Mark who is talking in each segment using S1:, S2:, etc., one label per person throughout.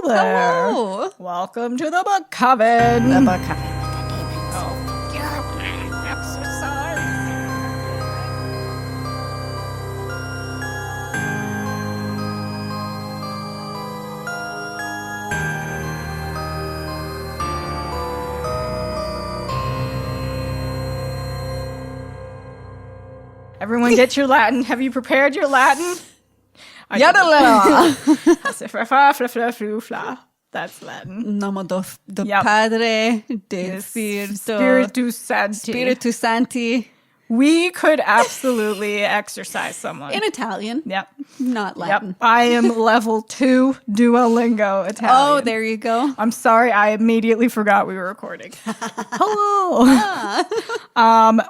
S1: there.
S2: Hello.
S1: Welcome to the Book Coven.
S2: The Book Coven.
S1: Oh, yeah. Exercise. Everyone get your Latin. Have you prepared your Latin?
S2: Yadala.
S1: That's Latin.
S2: Namo do
S1: Yep.
S2: Padre, de
S1: Yes.
S2: Spiritu
S1: Spiritus Sancti.
S2: Santi.
S1: We could absolutely exercise someone.
S2: In Italian,
S1: Yep.
S2: not Latin.
S1: Yep. I am level 2 Duolingo Italian.
S2: Oh, there you go.
S1: I'm sorry. I immediately forgot we were recording. Hello.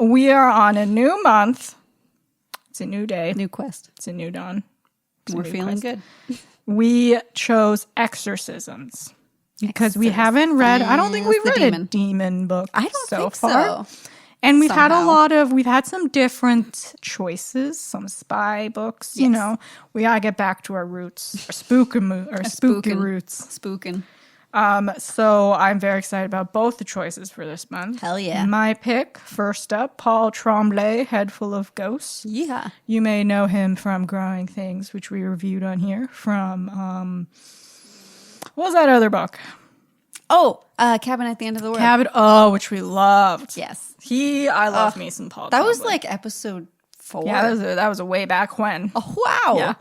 S1: We are on a new month. It's a new day.
S2: New quest.
S1: It's a new dawn. It's a
S2: We're
S1: new
S2: feeling
S1: quest.
S2: good.
S1: We chose Exorcisms because we haven't read. I don't think we've
S2: The
S1: read
S2: demon.
S1: a demon book.
S2: I don't
S1: so
S2: think
S1: far.
S2: so.
S1: And we've
S2: Somehow.
S1: we've had some different choices, some spy books. You
S2: Yes.
S1: know, we gotta get back to our roots, our spooky
S2: spookin'.
S1: roots.
S2: Spookin'.
S1: So I'm very excited about both the choices for this month.
S2: Hell yeah.
S1: My pick, first up, Paul Tremblay, Head Full of Ghosts.
S2: Yeah.
S1: You may know him from Growing Things, which we reviewed on here. From what was that other book?
S2: Oh, Cabin at the End of the World.
S1: Cabin. Which we loved.
S2: Yes.
S1: I love me some Paul.
S2: That was
S1: Tremblay.
S2: like episode 4.
S1: Yeah, that was a way back when.
S2: Oh, wow.
S1: Yeah.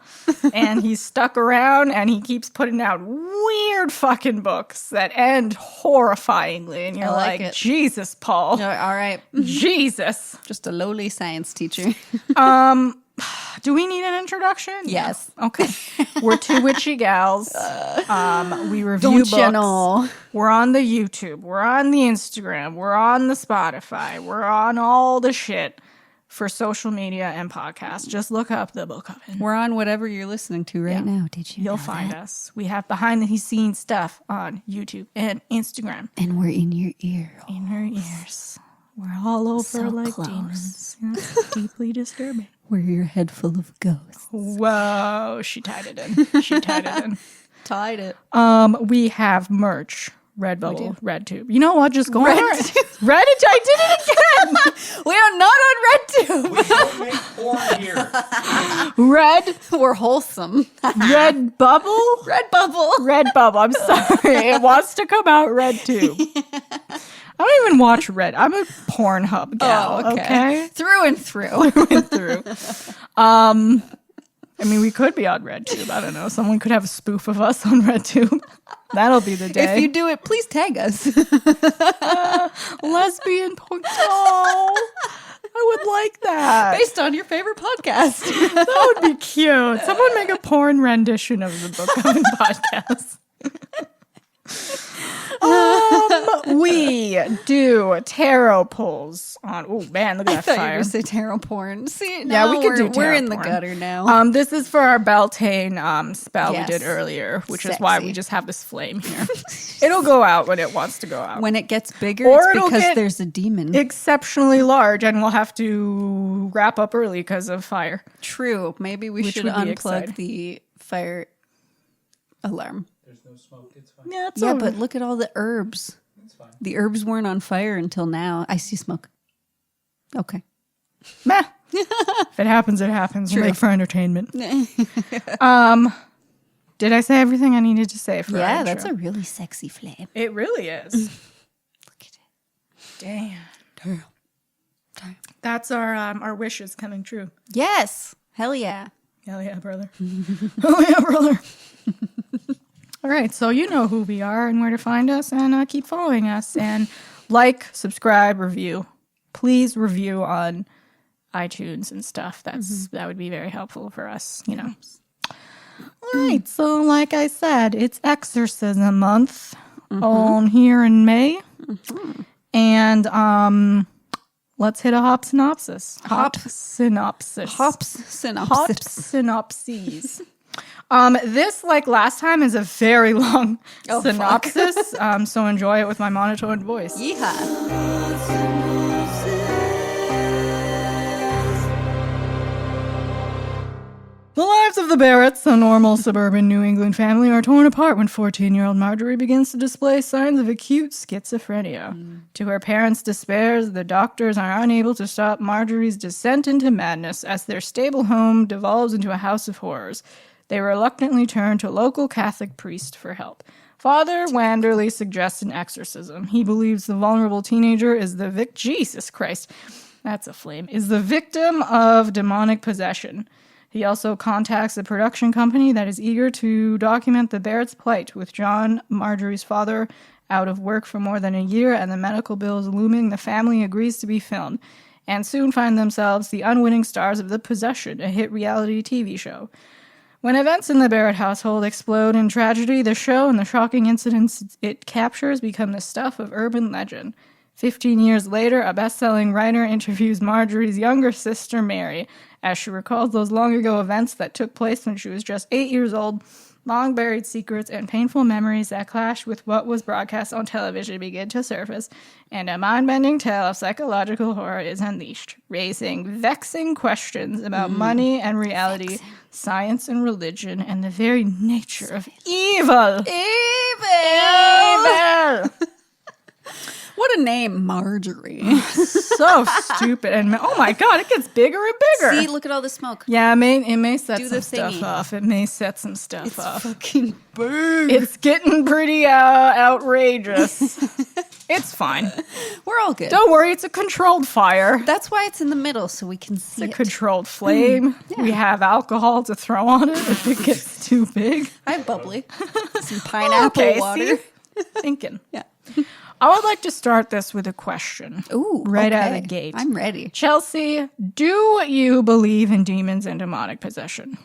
S1: And he's stuck around and he keeps putting out weird fucking books that end horrifyingly. And you're
S2: I like
S1: like,
S2: it.
S1: Jesus, Paul.
S2: All right.
S1: Jesus.
S2: Just a lowly science teacher.
S1: Do we need an introduction?
S2: Yes.
S1: Okay. We're two witchy gals. We review
S2: Don't
S1: books.
S2: you know?
S1: We're on the YouTube. We're on the Instagram. We're on the Spotify. We're on all the shit for social media and podcasts. Just look up the Book Coven.
S2: We're on whatever you're listening to right now. Did you
S1: You'll
S2: know
S1: find
S2: that?
S1: us. We have behind the scenes stuff on YouTube and Instagram.
S2: And we're in your ear.
S1: In her ears. We're all over
S2: So
S1: like
S2: close.
S1: demons. It's deeply disturbing.
S2: We're your head full of ghosts.
S1: Whoa, she tied it in. She tied it in.
S2: Tied it.
S1: We have merch. Redbubble, RedTube. You know what? Just go on
S2: RedTube.
S1: Reddit. I did it again.
S2: We are not on RedTube.
S3: We don't make porn here.
S1: Red
S2: We're wholesome.
S1: Redbubble.
S2: Redbubble.
S1: Redbubble. I'm sorry. It wants to come out RedTube. I don't even watch Red. I'm a Pornhub gal. Okay.
S2: Through and through.
S1: Through. I mean, we could be on RedTube. I don't know. Someone could have a spoof of us on RedTube. That'll be the day.
S2: If you do it, please tag us.
S1: Lesbian porn. Oh, I would like that.
S2: Based on your favorite podcast.
S1: That would be cute. Someone make a porn rendition of the Book Coven podcast. We do tarot pulls on. Oh man, look at
S2: I
S1: that
S2: thought you were
S1: fire.
S2: going to say tarot porn. See,
S1: Yeah,
S2: no,
S1: we could do
S2: We're
S1: tarot
S2: in the
S1: porn.
S2: gutter now.
S1: This is for our Beltane spell
S2: Yes.
S1: we did earlier, which is why
S2: Sexy.
S1: we just have this flame here. It'll go out when it wants to go out.
S2: When it gets bigger,
S1: Or
S2: it's
S1: it'll
S2: because
S1: get
S2: there's a demon.
S1: Exceptionally large, and we'll have to wrap up early because of fire.
S2: True. Maybe we
S1: Which
S2: should
S1: would be
S2: unplug
S1: exciting.
S2: the fire alarm.
S3: There's no smoke. It's fine.
S1: Yeah, it's
S2: Yeah,
S1: all
S2: but look at all the herbs.
S3: It's fine.
S2: The herbs weren't on fire until now. I see smoke. Okay.
S1: meh. If it happens, it happens. We'll
S2: True.
S1: make for entertainment. Did I say everything I needed to say for our
S2: Yeah,
S1: intro?
S2: that's a really sexy flame.
S1: It really is.
S2: Look at it.
S1: Damn.
S2: Damn.
S1: That's our wishes coming true.
S2: Yes. Hell yeah.
S1: Hell yeah, brother. Hell yeah, brother. All right, so you know who we are and where to find us, and keep following us. And like, subscribe, review. Please review on iTunes and stuff. That would be very helpful for us, you know. All right, so like I said, it's Exorcism month on here in May. And let's hit a hop synopsis. Hop synopsis.
S2: Hops synopsis.
S1: Hop synopses. This, like last time, is a very long synopsis. So enjoy it with my monotone voice.
S2: Yeehaw.
S1: The lives of the Barretts, a normal suburban New England family, are torn apart when 14-year-old Marjorie begins to display signs of acute schizophrenia. To her parents' despair, the doctors are unable to stop Marjorie's descent into madness as their stable home devolves into a house of horrors. They reluctantly turn to a local Catholic priest for help. Father Wanderley suggests an exorcism. He believes the vulnerable teenager is Jesus Christ. That's a flame. Is the victim of demonic possession. He also contacts a production company that is eager to document the Barrett's plight, with John, Marjorie's father, out of work for more than a year and the medical bills looming. The family agrees to be filmed and soon find themselves the unwitting stars of The Possession, a hit reality TV show. When events in the Barrett household explode in tragedy, the show and the shocking incidents it captures become the stuff of urban legend. 15 years later, a best-selling writer interviews Marjorie's younger sister, Mary, as she recalls those long-ago events that took place when she was just 8 years old. Long-buried secrets and painful memories that clash with what was broadcast on television begin to surface, and a mind-bending tale of psychological horror is unleashed, raising vexing questions about money and reality, science and religion, and the very nature of evil. Evil!
S2: What a name, Marjorie.
S1: So stupid. And oh my God, it gets bigger and bigger.
S2: See, look at all the smoke.
S1: Yeah, it may set
S2: Do
S1: some
S2: the
S1: stuff
S2: thingy.
S1: off. It may set some stuff
S2: It's
S1: off.
S2: fucking big.
S1: It's getting pretty outrageous. It's fine.
S2: We're all good.
S1: Don't worry, it's a controlled fire.
S2: That's why it's in the middle, so we can see
S1: It's a
S2: it.
S1: controlled flame.
S2: Yeah.
S1: We have alcohol to throw on it if it gets too big.
S2: I have bubbly. Some pineapple
S1: Okay,
S2: water.
S1: see? Thinking.
S2: Yeah.
S1: I would like to start this with a question.
S2: Ooh,
S1: Right out of
S2: okay.
S1: the gate.
S2: I'm ready.
S1: Chelsea, do you believe in demons and demonic possession?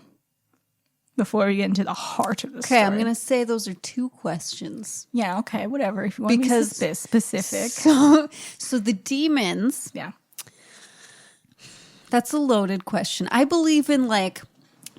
S1: Before we get into the heart of the story.
S2: Okay, I'm going to say those are two questions.
S1: Yeah, okay, whatever. If you want
S2: Because-
S1: to be specific.
S2: So the demons,
S1: Yeah.
S2: that's a loaded question. I believe in like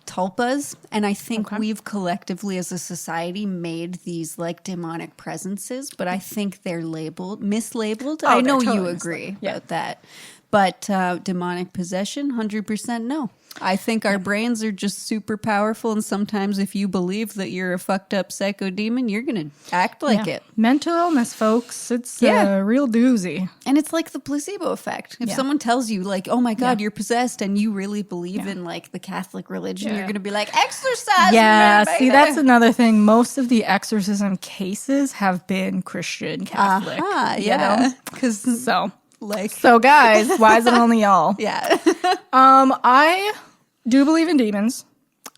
S2: tulpas, and I think
S1: Okay.
S2: we've collectively as a society made these like demonic presences, but I think they're mislabeled.
S1: Oh,
S2: I
S1: they're
S2: know
S1: totally
S2: you
S1: mislabeled.
S2: agree
S1: Yeah.
S2: about that. But demonic possession, 100% no. I think our brains are just super powerful, and sometimes if you believe that you're a fucked up psycho demon, you're going to act like it.
S1: Mental illness, folks. It's
S2: Yeah.
S1: a real doozy.
S2: And it's like the placebo effect. If
S1: Yeah.
S2: someone tells you, like, oh my God,
S1: Yeah.
S2: you're possessed, and you really believe in like the Catholic religion,
S1: Yeah.
S2: you're going to be like, exorcise
S1: Yeah,
S2: me,
S1: see,
S2: baby."
S1: that's another thing. Most of the exorcism cases have been Christian Catholic.
S2: Yeah. Because,
S1: So,
S2: like,
S1: guys, why is it only y'all?
S2: yeah.
S1: I do believe in demons.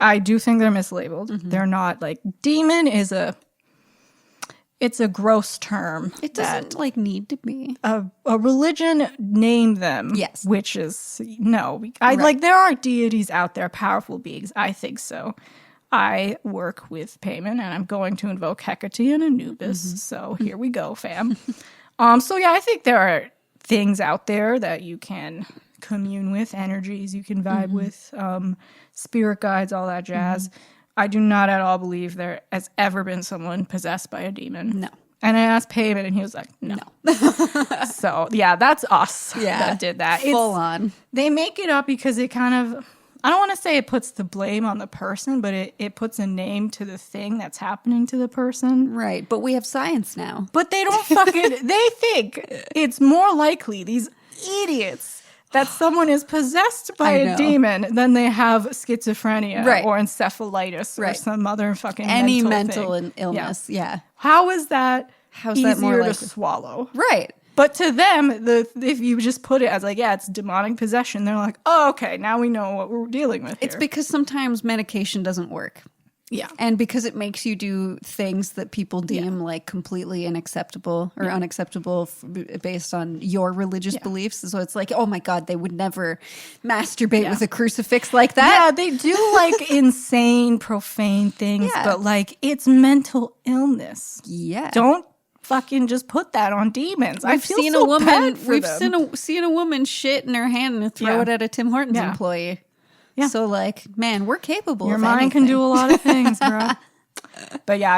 S1: I do think they're mislabeled.
S2: Mm-hmm.
S1: They're not like demon is it's a gross term.
S2: It
S1: that
S2: doesn't like need to be.
S1: a religion named them.
S2: Yes.
S1: Which is no. Like there are deities out there, powerful beings. I think so. I work with payment and I'm going to invoke Hecate and Anubis.
S2: Mm-hmm.
S1: So here we go, fam. So yeah, I think there are things out there that you can commune with, energies you can
S2: Mm-hmm.
S1: vibe with, spirit guides, all that jazz. I do not at all believe there has ever been someone possessed by a demon.
S2: No.
S1: And I asked Payman and he was like, no. So yeah, that's us that did that.
S2: Full on.
S1: They make it up because it kind of, I don't want to say it puts the blame on the person, but it puts a name to the thing that's happening to the person.
S2: Right. But we have science now.
S1: But they don't fucking, they think it's more likely, these idiots, that someone is possessed by
S2: I
S1: a
S2: know.
S1: demon than they have schizophrenia
S2: Right.
S1: or encephalitis or
S2: Right.
S1: some other fucking
S2: Any
S1: mental
S2: mental illness. Yeah.
S1: How is that
S2: How's
S1: easier
S2: that more
S1: to
S2: likely?
S1: swallow?
S2: Right.
S1: But to them, if you just put it as like, yeah, it's demonic possession, they're like, oh, okay, now we know what we're dealing with
S2: It's
S1: here.
S2: because sometimes medication doesn't work.
S1: Yeah.
S2: And because it makes you do things that people deem like completely unacceptable or unacceptable based on your religious beliefs. So it's like, oh my God, they would never masturbate with a crucifix like that.
S1: Yeah, they do like insane, profane things,
S2: Yeah.
S1: but like it's mental illness.
S2: Yeah.
S1: Don't fucking just put that on demons. I
S2: We've
S1: feel
S2: seen
S1: so
S2: a woman.
S1: bad for
S2: We've
S1: them.
S2: seen a woman shit in her hand and throw
S1: Yeah.
S2: it at a Tim Hortons
S1: Yeah.
S2: employee.
S1: Yeah.
S2: So like, man, we're capable.
S1: Your
S2: of
S1: mind can
S2: anything.
S1: do a lot of things, bro. But yeah,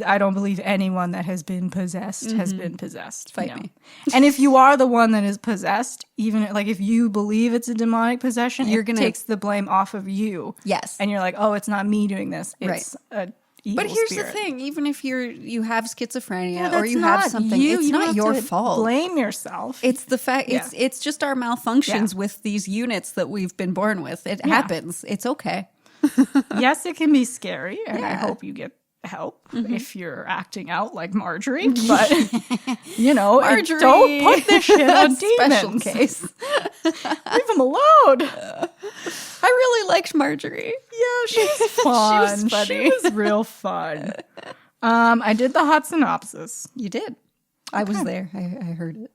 S1: I don't believe anyone that has been possessed has been possessed.
S2: Fight me.
S1: And if you are the one that is possessed, even like if you believe it's a demonic possession, takes the blame off of you.
S2: Yes.
S1: And you're like, oh, it's not me doing this. It's a evil
S2: But here's
S1: spirit.
S2: the thing: even if you have schizophrenia
S1: Yeah,
S2: or
S1: that's
S2: you have
S1: not
S2: something,
S1: you.
S2: it's
S1: You don't
S2: not
S1: have
S2: your
S1: to
S2: fault.
S1: Blame yourself.
S2: It's the fact.
S1: Yeah.
S2: It's just our malfunctions
S1: Yeah.
S2: with these units that we've been born with. It
S1: Yeah.
S2: happens. It's okay.
S1: Yes, it can be scary, and I
S2: Yeah.
S1: hope you get help if you're acting out like Marjorie. But
S2: Marjorie!
S1: don't put this shit on
S2: Special
S1: demons.
S2: case.
S1: Leave them alone.
S2: I really liked Marjorie.
S1: Yeah, she's fun.
S2: She was funny.
S1: She was real fun. I did the hot synopsis.
S2: You did. I was there. I heard it.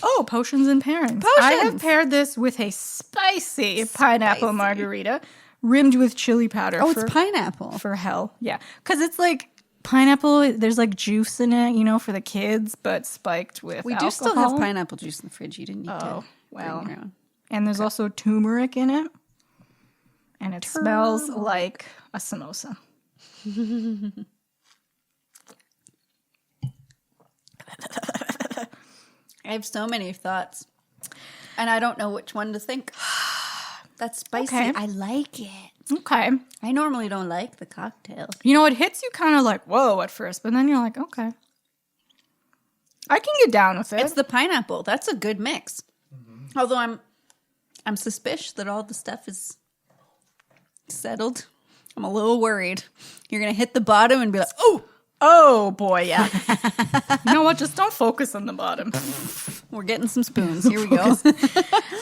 S1: Oh, potions and pairings. I have
S2: Potions!
S1: paired this with a spicy pineapple margarita rimmed with chili powder.
S2: Oh, it's pineapple.
S1: For hell. Yeah. Because it's like pineapple, there's like juice in it, for the kids, but spiked with
S2: We
S1: alcohol.
S2: do still have pineapple juice in the fridge. You didn't need to.
S1: Well.
S2: bring your own.
S1: And there's also turmeric in it. And it smells like a samosa.
S2: I have so many thoughts, and I don't know which one to think. That's spicy.
S1: Okay.
S2: I like it.
S1: Okay.
S2: I normally don't like the cocktail.
S1: It hits you kind of like, whoa, at first, but then you're like, okay. I can get down with it.
S2: It's the pineapple. That's a good mix. Although I'm suspicious that all the stuff is settled. I'm a little worried. You're gonna hit the bottom and be like,
S1: Oh, boy, yeah. You know what? Just don't focus on the bottom.
S2: we're getting some spoons. Here we go.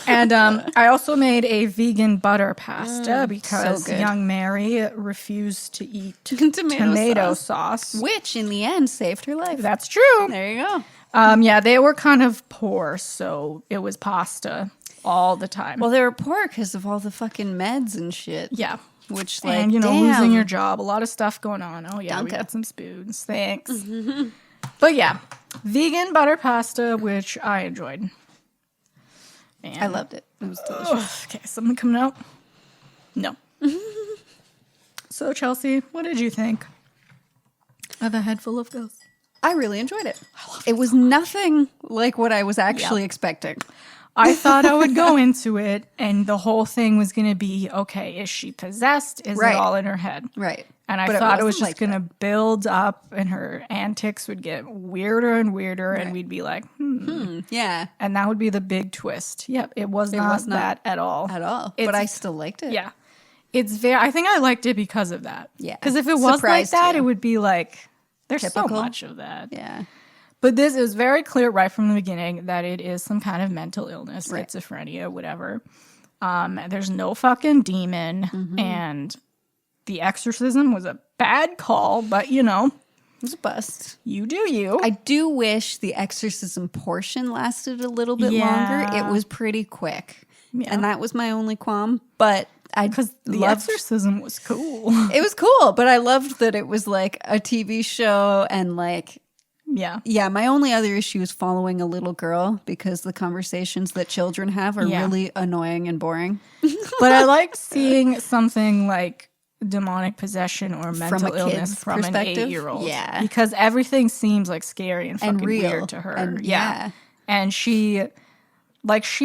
S1: And I also made a vegan butter pasta because
S2: so good.
S1: young Mary refused to eat
S2: Tomato
S1: sauce.
S2: Which in the end saved her life.
S1: That's true.
S2: There you go.
S1: Yeah, they were kind of poor, so it was pasta all the time.
S2: Well, they were poor because of all the fucking meds and shit.
S1: yeah.
S2: Which, like,
S1: And,
S2: damn.
S1: losing your job, a lot of stuff going on. Oh, yeah, we
S2: Danke.
S1: got some spoons. Thanks. But, yeah, vegan butter pasta, which I enjoyed. And
S2: I loved it. It was delicious.
S1: Okay, something coming out? No. So, Chelsea, what did you think of A Head Full of Ghosts?
S2: I really enjoyed it. It was nothing like what I was actually expecting.
S1: I thought I would go into it and the whole thing was going to be, okay, is she possessed? Is
S2: Right.
S1: it all in her head?
S2: Right.
S1: And I
S2: But
S1: thought it was
S2: wasn't
S1: just
S2: like
S1: going to build up and her antics would get weirder and weirder and we'd be like,
S2: Yeah.
S1: And that would be the big twist. Yep, it was not that at all.
S2: At all.
S1: It's-
S2: But I still liked it.
S1: Yeah. I think I liked it because of that.
S2: Yeah.
S1: Because if it was like
S2: Surprised
S1: that,
S2: you.
S1: it would be like, there's
S2: Typical.
S1: so much of that.
S2: Yeah.
S1: But this is very clear right from the beginning that it is some kind of mental illness,
S2: Right.
S1: schizophrenia, whatever. There's no fucking demon.
S2: Mm-hmm.
S1: And the exorcism was a bad call, but
S2: It was a bust.
S1: you do you.
S2: I do wish the exorcism portion lasted a little bit
S1: Yeah.
S2: longer. It was pretty quick.
S1: Yeah.
S2: And that was my only qualm. But I
S1: Because the
S2: loved
S1: exorcism was cool.
S2: it was cool, but I loved that it was like a TV show and like
S1: yeah.
S2: my only other issue is following a little girl because the conversations that children have are
S1: Yeah.
S2: really annoying and boring.
S1: But I liked seeing something like demonic possession or mental
S2: a
S1: illness
S2: kid's
S1: from an
S2: perspective?
S1: 8-year-old.
S2: Yeah.
S1: Because everything seems like scary and fucking
S2: real.
S1: weird to her.
S2: And-
S1: yeah.
S2: yeah.
S1: And she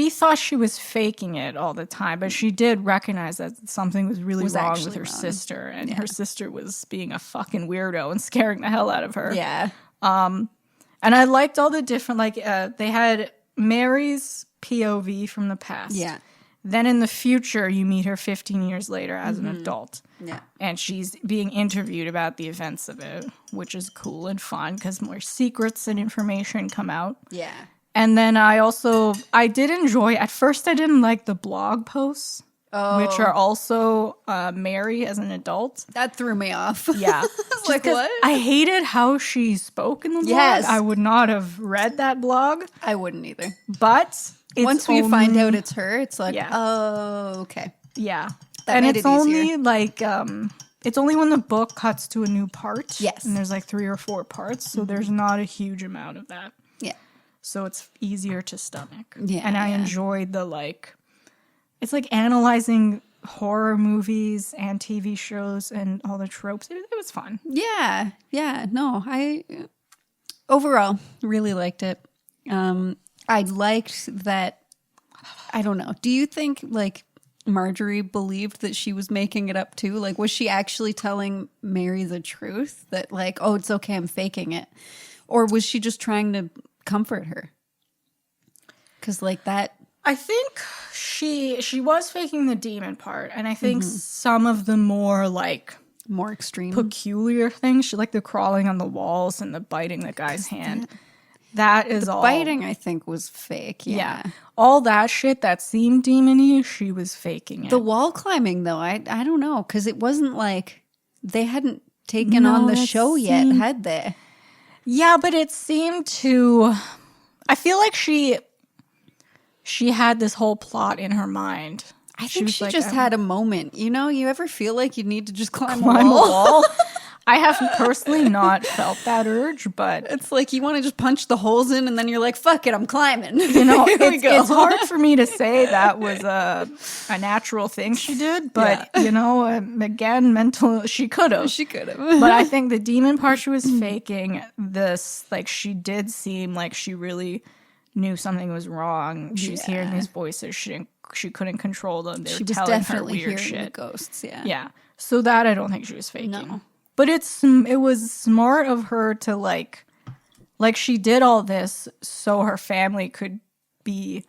S1: thought she was faking it all the time, but she did recognize that something was really wrong with
S2: actually
S1: her
S2: wrong.
S1: sister. And her sister was being a fucking weirdo and scaring the hell out of her.
S2: Yeah.
S1: And I liked all the different, they had Mary's POV from the past.
S2: Yeah.
S1: Then in the future, you meet her 15 years later as an adult.
S2: Yeah.
S1: And she's being interviewed about the events of it, which is cool and fun because more secrets and information come out.
S2: Yeah.
S1: And then I did enjoy, at first I didn't like the blog posts, which are also Mary as an adult.
S2: That threw me off.
S1: Yeah.
S2: was like,
S1: 'cause
S2: what?
S1: I hated how she spoke in the blog.
S2: Yes.
S1: I would not have read that blog,
S2: I wouldn't either.
S1: but it's
S2: Once we
S1: only-
S2: find out it's her, it's like,
S1: Yeah.
S2: oh, okay.
S1: Yeah.
S2: That
S1: and
S2: made
S1: it's
S2: it
S1: only
S2: easier.
S1: it's only when the book cuts to a new part.
S2: Yes.
S1: And there's 3 or 4 parts, so there's not a huge amount of that.
S2: Yeah.
S1: So it's easier to stomach.
S2: Yeah,
S1: And I
S2: yeah.
S1: enjoyed it's like analyzing horror movies and TV shows and all the tropes. It was fun.
S2: Yeah. No, I overall really liked it. I liked that. I don't know. Do you think like Marjorie believed that she was making it up too? Like, was she actually telling Mary the truth that like, oh, it's okay, I'm faking it? Or was she just trying to comfort her? Because like that.
S1: I think she was faking the demon part. And I think some of the more like
S2: More extreme.
S1: peculiar things, she like the crawling on the walls and the biting the guy's hand. That is all.
S2: Biting, I think, was fake. Yeah.
S1: All that shit that seemed demon-y, she was faking it.
S2: The wall climbing, though, I don't know. Because it wasn't like they hadn't taken on the show yet, had they?
S1: Yeah, but it seemed to... I feel like she had this whole plot in her mind.
S2: I think she
S1: was
S2: just had a moment. You know, you ever feel like you need to just climb a
S1: climb a
S2: wall?
S1: wall. I have personally not felt that urge, but
S2: It's like you want to just punch the holes in and then you're like, fuck it, I'm climbing.
S1: you know,
S2: Here we go.
S1: it's hard for me to say that was a natural thing she did, but you know, again, she could have.
S2: She could have.
S1: But I think the demon part she was faking this, like she did seem like she really knew something was wrong. She was hearing these voices. She couldn't control them. They were
S2: She was
S1: telling her
S2: definitely
S1: weird
S2: hearing the
S1: shit.
S2: ghosts, yeah.
S1: Yeah. So that I don't think she was faking.
S2: No.
S1: But it was smart of her to like she did all this so her family could be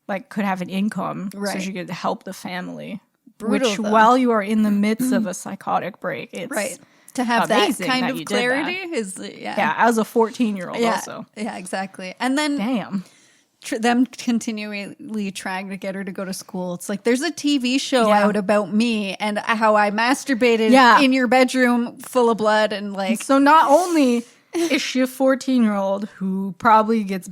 S1: like could have an income so
S2: Right.
S1: she could help the family.
S2: Brutal,
S1: which
S2: though.
S1: while you are in the midst of a psychotic break, it's
S2: Right. To have that
S1: amazing
S2: kind
S1: that
S2: of
S1: you did that.
S2: clarity is,
S1: yeah, as a 14-year-old also.
S2: Yeah, exactly. And then
S1: Damn.
S2: them continually trying to get her to go to school. It's like there's a TV show
S1: Yeah.
S2: out about me and how I masturbated
S1: Yeah.
S2: in your bedroom full of blood and like
S1: So not only is she a 14-year-old who probably gets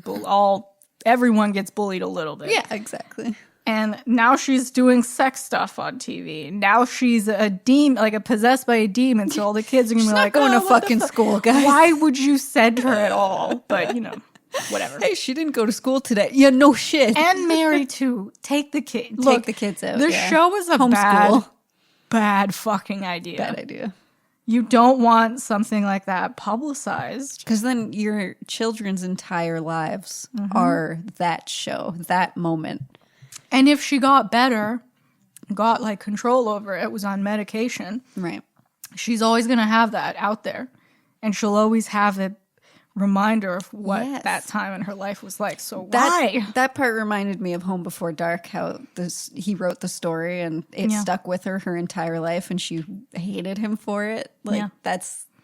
S1: everyone gets bullied a little bit.
S2: yeah, exactly.
S1: And now she's doing sex stuff on TV. Now she's a demon, like a possessed by a demon. So all the kids are gonna be like,
S2: going
S1: "Oh,
S2: to
S1: what the
S2: fucking school, guys."
S1: Why would you send her at all?" But you know, whatever.
S2: Hey, she didn't go to school today. Yeah, no shit.
S1: And Mary too. Take the kid.
S2: Take the kids out.
S1: The
S2: yeah.
S1: show was a
S2: Homeschool.
S1: bad fucking idea.
S2: Bad idea.
S1: You don't want something like that publicized.
S2: Because then your children's entire lives
S1: Mm-hmm.
S2: are that show, that moment.
S1: And if she got better, got like control over it, was on medication,
S2: Right.
S1: she's always going to have that out there. And she'll always have a reminder of what
S2: Yes.
S1: that time in her life was like. So why?
S2: That part reminded me of Home Before Dark, how he wrote the story and it
S1: Yeah.
S2: stuck with her entire life and she hated him for it. Like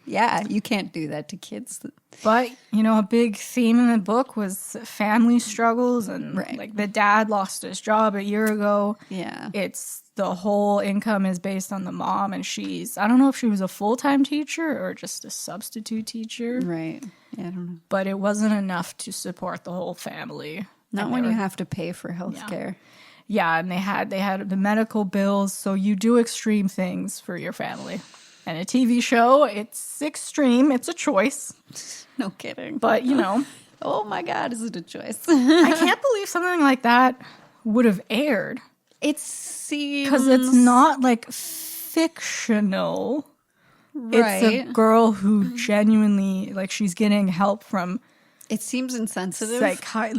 S1: Yeah.
S2: you can't do that to kids.
S1: But, you know, a big theme in the book was family struggles and
S2: Right.
S1: like the dad lost his job a year ago.
S2: Yeah.
S1: It's the whole income is based on the mom and I don't know if she was a full-time teacher or just a substitute teacher,
S2: Right. Yeah, I don't know.
S1: but it wasn't enough to support the whole family.
S2: Not
S1: And
S2: when
S1: they
S2: you
S1: were-
S2: have to pay for health care.
S1: Yeah, and they had the medical bills, so you do extreme things for your family. And a TV show, it's extreme, it's a choice,
S2: No kidding.
S1: but you know,
S2: Oh my God, is it a choice?
S1: I can't believe something like that would have aired
S2: It seems
S1: because it's not like fictional.
S2: right.
S1: It's a girl who genuinely like she's getting help from
S2: It seems insensitive.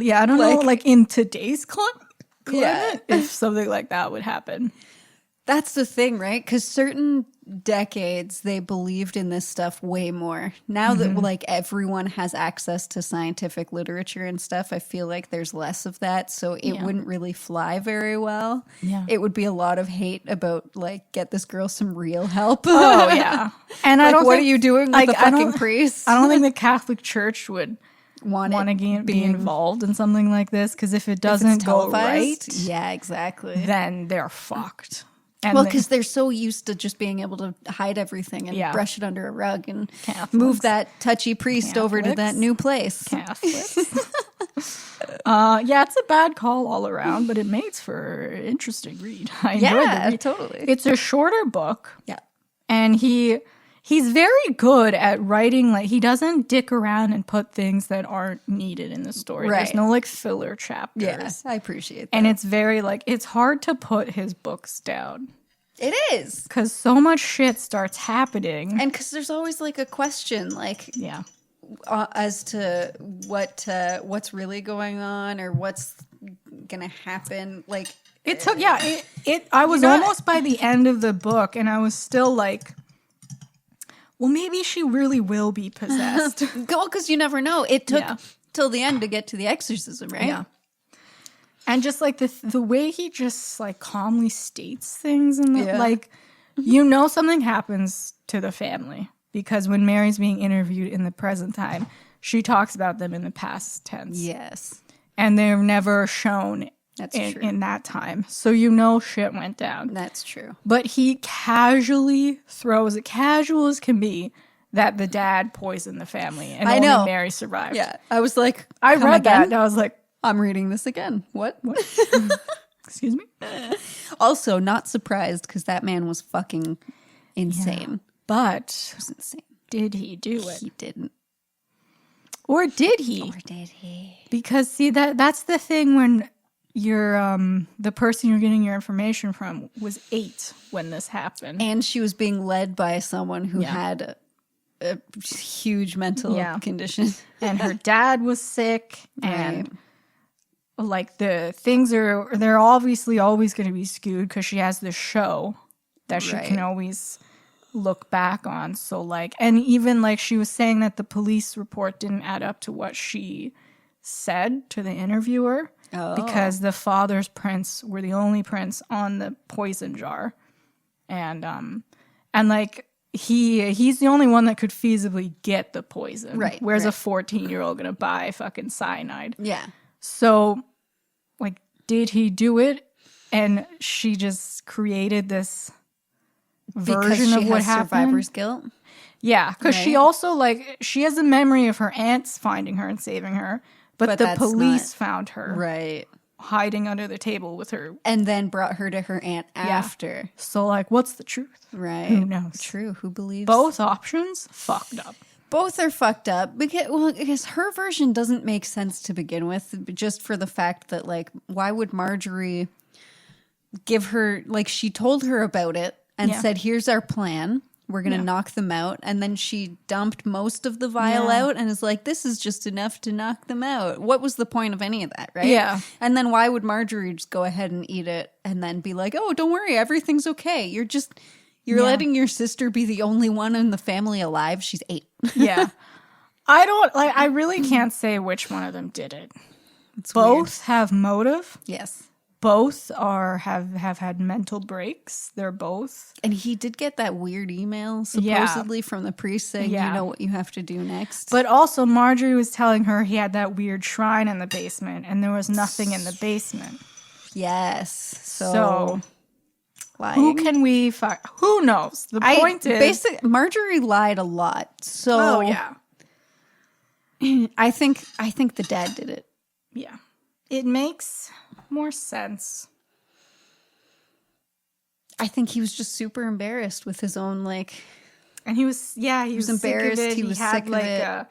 S1: yeah, I don't know, like in today's climate,
S2: Yeah.
S1: if something like that would happen.
S2: That's the thing, right? Because certain decades they believed in this stuff way more. Now that like everyone has access to scientific literature and stuff, I feel like there's less of that, so it wouldn't really fly very well.
S1: Yeah.
S2: It would be a lot of hate about like get this girl some real help.
S1: Oh yeah, and I
S2: Like,
S1: don't.
S2: what
S1: think,
S2: are you doing with
S1: like,
S2: the
S1: I don't-
S2: fucking priest?
S1: I don't think the Catholic Church would
S2: want
S1: want to
S2: it
S1: be
S2: being-
S1: involved in something like this because if it
S2: if it's
S1: doesn't go
S2: televised.
S1: right,
S2: Yeah, exactly.
S1: then they're fucked. And
S2: Well,
S1: they-
S2: because they're so used to just being able to hide everything and
S1: Yeah.
S2: brush it under a rug and
S1: Catholics.
S2: move that touchy priest over to that
S1: Catholics.
S2: new place.
S1: Catholics. Yeah, it's a bad call all around, but it makes for an interesting read. I enjoyed the
S2: Yeah,
S1: read.
S2: totally.
S1: It's a shorter book,
S2: Yeah.
S1: and he's very good at writing. Like he doesn't dick around and put things that aren't needed in the story. There's
S2: Right.
S1: no like filler chapters.
S2: Yeah, I appreciate that.
S1: And it's very like it's hard to put his books down.
S2: It is.
S1: Because so much shit starts happening.
S2: And because there's always like a question, like
S1: Yeah.
S2: as to what's really going on or what's gonna happen. Like
S1: It took, I was almost by the end of the book and I was still like, well, maybe she really will be possessed.
S2: because you never know. It took till the end to get to the exorcism, right?
S1: Yeah. And just like the way he just like calmly states things and like, you know, something happens to the family because when Mary's being interviewed in the present time, she talks about them in the past tense.
S2: Yes.
S1: And they're never shown
S2: That's true.
S1: in that time. So you know shit went down.
S2: That's true.
S1: But he casually throws it, casual as can be, that the dad poisoned the family and
S2: I
S1: only
S2: know.
S1: Mary survived.
S2: Yeah. I was like,
S1: I
S2: come
S1: read that
S2: again?
S1: and I was like,
S2: I'm reading this again. What?
S1: excuse me?
S2: Also, not surprised because that man was fucking insane.
S1: But
S2: He was insane.
S1: did he do it?
S2: He didn't.
S1: Or did he?
S2: Or did he?
S1: Because see that's the thing when you're the person you're getting your information from was 8 when this happened.
S2: And she was being led by someone who had a huge mental condition.
S1: And her dad was sick and like the things they're obviously always going to be skewed because she has this show that she can always look back on. So like, and even like she was saying that the police report didn't add up to what she said to the interviewer because the father's prints were the only prints on the poison jar. And like he's the only one that could feasibly get the poison.
S2: Right.
S1: Where's a 14-year-old going to buy fucking cyanide?
S2: Yeah.
S1: So, like, did he do it? And she just created this version of what happened.
S2: Survivor's guilt.
S1: Yeah, because she also, like, she has a memory of her aunts finding her and saving her, but the
S2: that's
S1: police found her
S2: Right.
S1: hiding under the table with her.
S2: And then brought her to her aunt after.
S1: So, like, what's the truth?
S2: Right.
S1: Who knows?
S2: True. Who believes?
S1: Both options fucked up.
S2: Both are fucked up because her version doesn't make sense to begin with, just for the fact that, like, why would Marjorie give her, like, she told her about it and said, here's our plan. We're going to knock them out. And then she dumped most of the vial out and is like, this is just enough to knock them out. What was the point of any of that, right?
S1: Yeah.
S2: And then why would Marjorie just go ahead and eat it and then be like, oh, don't worry, everything's okay. You're letting your sister be the only one in the family alive. She's 8.
S1: Yeah. I really can't say which one of them did it.
S2: It's
S1: Both have motive.
S2: Yes.
S1: Both have had mental breaks. They're both.
S2: And he did get that weird email supposedly from the priest saying, you know what you have to do next.
S1: But also Marjorie was telling her he had that weird shrine in the basement and there was nothing in the basement.
S2: Yes. So lying.
S1: Who can we find? Who knows? The point is
S2: Marjorie lied a lot. So I think the dad did it.
S1: Yeah. It makes more sense.
S2: I think he was just super embarrassed with his own, like,
S1: and he was
S2: embarrassed. He was sick of it.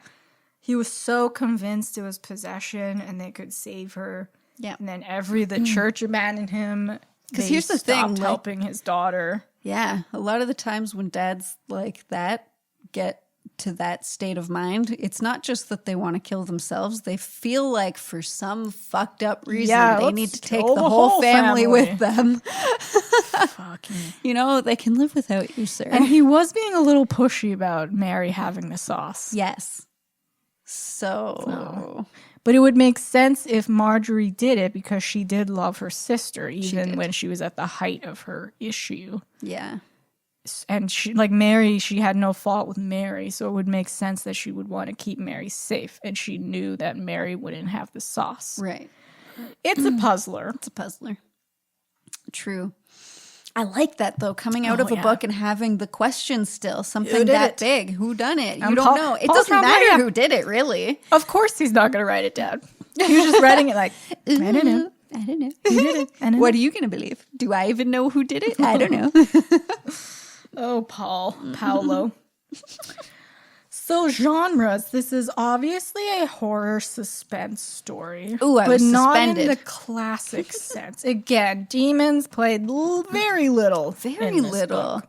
S1: He was so convinced it was possession and they could save her.
S2: Yeah.
S1: And then the church abandoned him.
S2: Because here's the thing,
S1: like, helping his daughter.
S2: Yeah. A lot of the times when dads like that get to that state of mind, it's not just that they want to kill themselves. They feel like for some fucked up reason they need to take the whole family with them.
S1: Fucking.
S2: You know, they can live without you, sir.
S1: And he was being a little pushy about Mary having the sauce.
S2: Yes. So.
S1: But it would make sense if Marjorie did it because she did love her sister even when she was at the height of her issue.
S2: Yeah.
S1: And she, like Mary, she had no fault with Mary, so it would make sense that she would want to keep Mary safe. And she knew that Mary wouldn't have the sauce.
S2: Right.
S1: It's a puzzler.
S2: It's a puzzler. True. I like that, though, coming out of a book and having the question still, something that big. Who done it? You don't know. It doesn't matter who did it, really.
S1: Of course he's not going to write it down. He was just writing it like, I don't know.
S2: I don't know.
S1: Who did it? I don't know.
S2: What are you going to believe? Do I even know who did it? I don't know.
S1: Oh, Paolo. So genres, this is obviously a horror suspense story.
S2: Ooh, I
S1: but
S2: was
S1: not
S2: suspended.
S1: in the classic sense. Again, demons played very little.
S2: Very
S1: in this
S2: little.
S1: book.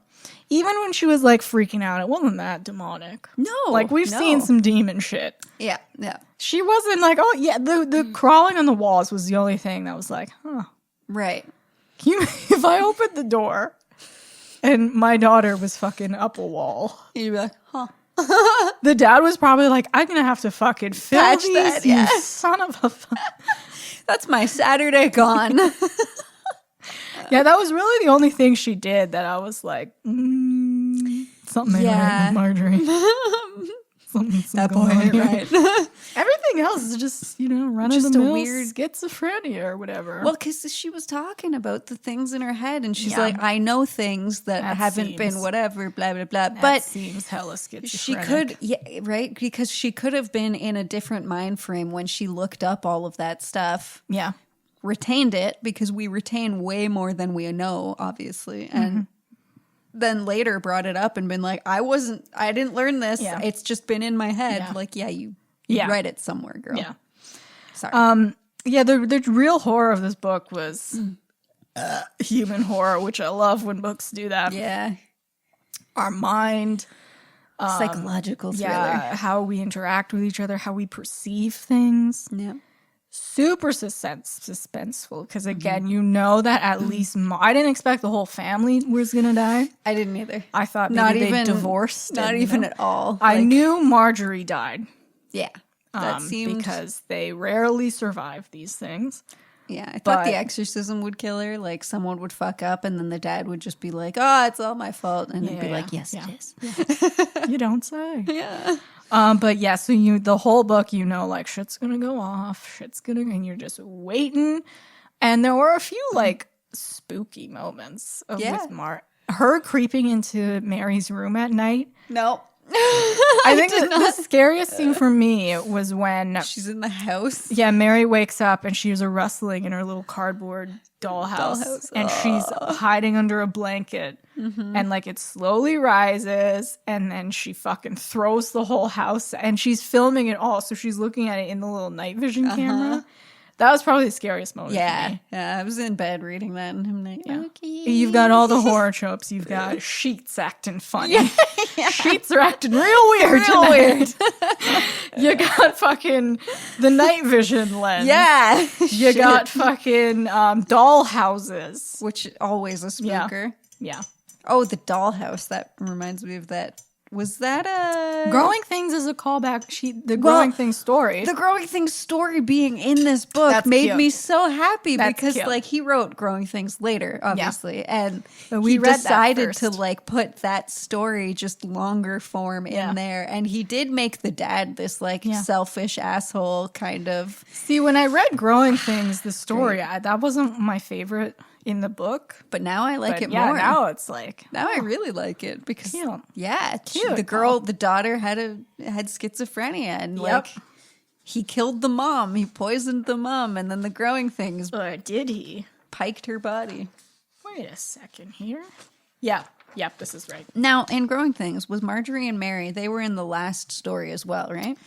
S1: Even when she was like freaking out, it wasn't that demonic.
S2: No.
S1: Like we've seen some demon shit.
S2: Yeah, yeah.
S1: She wasn't like, oh yeah, the crawling on the walls was the only thing that was like, huh.
S2: Right.
S1: If I opened the door and my daughter was fucking up a wall,
S2: You'd be like, huh.
S1: the dad was probably like, I'm gonna have to fucking fill
S2: Patch
S1: these,
S2: that,
S1: you
S2: yeah.
S1: son of a
S2: That's my Saturday gone.
S1: Yeah, that was really the only thing she did that I was like, something ain't right with Marjorie. Something's
S2: That
S1: going
S2: boy
S1: on
S2: ain't
S1: here.
S2: right.
S1: Everything else is just, run
S2: Just
S1: of the
S2: a
S1: mill
S2: weird-
S1: schizophrenia or whatever.
S2: Well, because she was talking about the things in her head, and she's
S1: Yeah.
S2: like, I know things that
S1: That
S2: haven't been
S1: seems-
S2: whatever, blah, blah, blah.
S1: that
S2: But
S1: seems hella schizophrenic.
S2: she could, yeah, right? Because she could have been in a different mind frame when she looked up all of that stuff,
S1: Yeah.
S2: retained it, because we retain way more than we know, obviously. And then later brought it up and been like, I didn't learn this.
S1: Yeah.
S2: It's just been in my head.
S1: Yeah.
S2: Like, yeah, you
S1: Yeah.
S2: read it somewhere, girl.
S1: Yeah.
S2: Sorry.
S1: Yeah, the real horror of this book was human horror, which I love when books do that.
S2: yeah.
S1: Our mind,
S2: Psychological thriller.
S1: yeah, how we interact with each other, how we perceive things.
S2: Yeah.
S1: Super suspenseful because again, you know that at least I didn't expect the whole family was gonna die.
S2: I didn't either.
S1: I thought
S2: Not
S1: maybe
S2: even
S1: they divorced.
S2: Not
S1: and,
S2: even at all.
S1: I
S2: Like,
S1: knew Marjorie died.
S2: Yeah. That seemed
S1: Because they rarely survive these things.
S2: Yeah, I thought
S1: but-
S2: the exorcism would kill her. Like someone would fuck up, and then the dad would just be like, "Oh, it's all my fault," and it'd be
S1: Yeah,
S2: like, "Yes,
S1: yeah.
S2: it is."
S1: You don't say.
S2: Yeah.
S1: But yeah, so the whole book, like shit's gonna go off, and you're just waiting. And there were a few like spooky moments
S2: Yeah.
S1: with her creeping into Mary's room at night.
S2: No.
S1: I think the scariest thing for me was when
S2: She's in the house.
S1: Mary wakes up and she's a rustling in her little cardboard dollhouse. And she's hiding under a blanket. And like it slowly rises and then she fucking throws the whole house and she's filming it all. So she's looking at it in the little night vision camera. That was probably the scariest moment for
S2: Yeah.
S1: me.
S2: Yeah. I was in bed reading that, and I'm like, okay.
S1: You've got all the horror tropes. You've got Sheets acting funny. Sheets are acting real weird tonight. You got fucking the night vision lens.
S2: Yeah.
S1: You got fucking doll houses.
S2: Which always a spooker.
S1: Yeah.
S2: Oh, the dollhouse. That reminds me of that. Was that a
S1: Growing Things is a callback. The Growing Things story.
S2: The Growing Things story being in this book
S1: That's
S2: made
S1: cute.
S2: me so happy
S1: That's
S2: because
S1: cute.
S2: like he wrote Growing Things later, obviously, and
S1: But we
S2: he
S1: read that
S2: decided
S1: first.
S2: to like put that story just longer form
S1: Yeah.
S2: in there, and he did make the dad this like selfish asshole kind of.
S1: See, when I read Growing Things, the story, that wasn't my favorite in the book.
S2: But now I like
S1: But
S2: it
S1: yeah,
S2: more.
S1: now it's like,
S2: Now I really like it because
S1: Cute.
S2: the daughter had schizophrenia and like he killed the mom, he poisoned the mom, and then the Growing Things
S1: or did he?
S2: piked her body.
S1: Wait a second here. Yeah. Yep, this is right.
S2: Now, in Growing Things, was Marjorie and Mary, they were in the last story as well, right?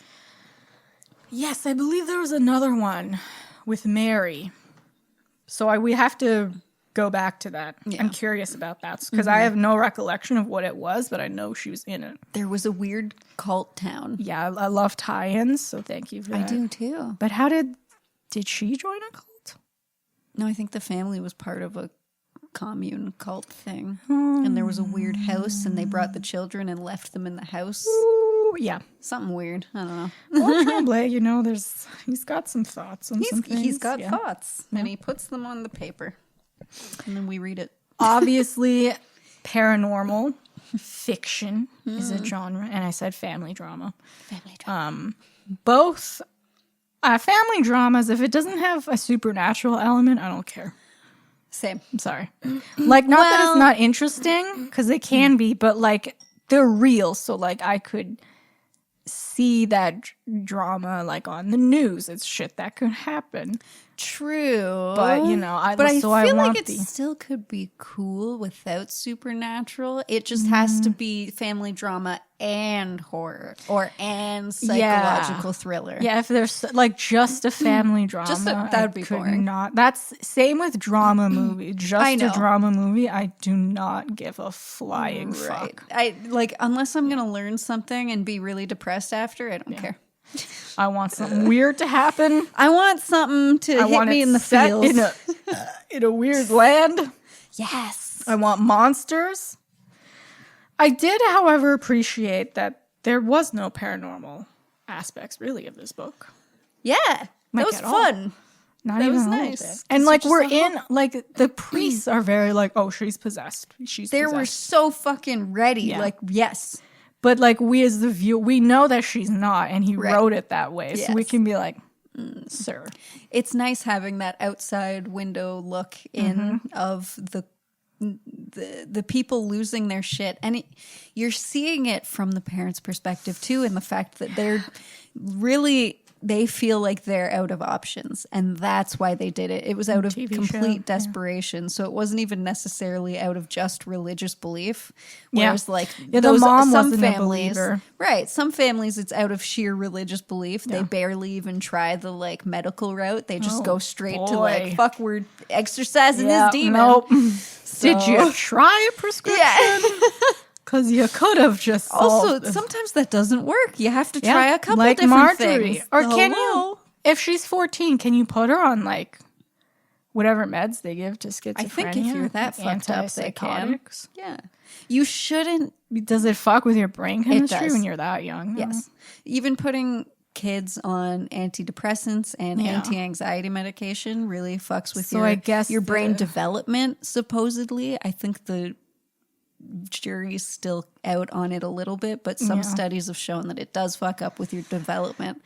S1: Yes, I believe there was another one with Mary. So we have to go back to that.
S2: Yeah.
S1: I'm curious about that because I have no recollection of what it was, but I know she was in it.
S2: There was a weird cult town.
S1: Yeah, I love tie-ins, so thank you for that.
S2: I do too.
S1: But did she join a cult?
S2: No, I think the family was part of a commune cult thing. And there was a weird house, and they brought the children and left them in the house.
S1: Ooh, yeah.
S2: Something weird. I don't know.
S1: Well, Tremblay, he's got some thoughts on some things.
S2: He's got
S1: yeah.
S2: thoughts, and he puts them on the paper. And then we read it.
S1: Obviously, paranormal fiction is a genre, and I said family drama.
S2: Family drama.
S1: Both family dramas, if it doesn't have a supernatural element, I don't care.
S2: Same.
S1: I'm sorry. Like, not that it's not interesting, because they can be, but like they're real. So like I could see that drama like on the news. It's shit that could happen.
S2: True.
S1: But, you know, I
S2: feel
S1: want
S2: like it
S1: the...
S2: still could be cool without supernatural. It just has to be family drama and horror and psychological thriller.
S1: Yeah, if there's like just a family drama,
S2: that would be boring.
S1: That's same with drama movie. Just
S2: know.
S1: a drama movie, I do not give a flying
S2: Right.
S1: fuck.
S2: I like unless I'm gonna learn something and be really depressed after, I don't care.
S1: I want something weird to happen.
S2: I want something to hit
S1: want
S2: me
S1: it
S2: in the
S1: set
S2: feels.
S1: in a weird land.
S2: Yes.
S1: I want monsters. I did, however, appreciate that there was no paranormal aspects really of this book.
S2: Yeah. That
S1: Like,
S2: was
S1: at all.
S2: fun.
S1: Not
S2: That
S1: even
S2: was
S1: a little
S2: nice.
S1: bit.
S2: 'Cause
S1: And
S2: you're
S1: like
S2: just
S1: we're
S2: like,
S1: in like the priests are very like, oh, she's possessed.
S2: They were
S1: possessed.
S2: so fucking ready.
S1: Yeah.
S2: Like, yes.
S1: But like we as the viewer, we know that she's not, and he
S2: Right.
S1: wrote it that way, so we
S2: Yes.
S1: can be like, sir.
S2: It's nice having that outside window look in of the people losing their shit, and you're seeing it from the parents' perspective too, in the fact that they're really they feel like they're out of options, and that's why they did it. It was out of
S1: TV show,
S2: complete
S1: yeah.
S2: desperation, so it wasn't even necessarily out of just religious belief.
S1: Yeah.
S2: Whereas, like,
S1: Yeah, the mom
S2: some
S1: wasn't a
S2: families,
S1: believer.
S2: right? Some families, it's out of sheer religious belief. They
S1: Yeah.
S2: barely even try the like medical route. They just
S1: Oh,
S2: go straight to
S1: boy.
S2: like, fuck, we're exorcising
S1: Yeah,
S2: this demon.
S1: nope.
S2: So-
S1: Did you try a prescription?
S2: Yeah.
S1: Because you could have just
S2: Also,
S1: solved it.
S2: sometimes that doesn't work. You have to
S1: Yeah,
S2: try a couple
S1: like
S2: different
S1: Marjorie.
S2: things.
S1: Or can
S2: Hello?
S1: you, if she's 14, can you put her on like whatever meds they give to schizophrenia?
S2: I think if you're that fucked up, they can.
S1: Antipsychotics?
S2: Yeah. You shouldn't.
S1: Does it fuck with your brain chemistry
S2: does.
S1: when you're that young? though?
S2: Yes. Even putting kids on antidepressants and
S1: Yeah.
S2: anti-anxiety medication really fucks with
S1: So
S2: your,
S1: I guess
S2: your brain
S1: the-
S2: development, supposedly. I think the jury's still out on it a little bit, but some
S1: Yeah.
S2: studies have shown that it does fuck up with your development.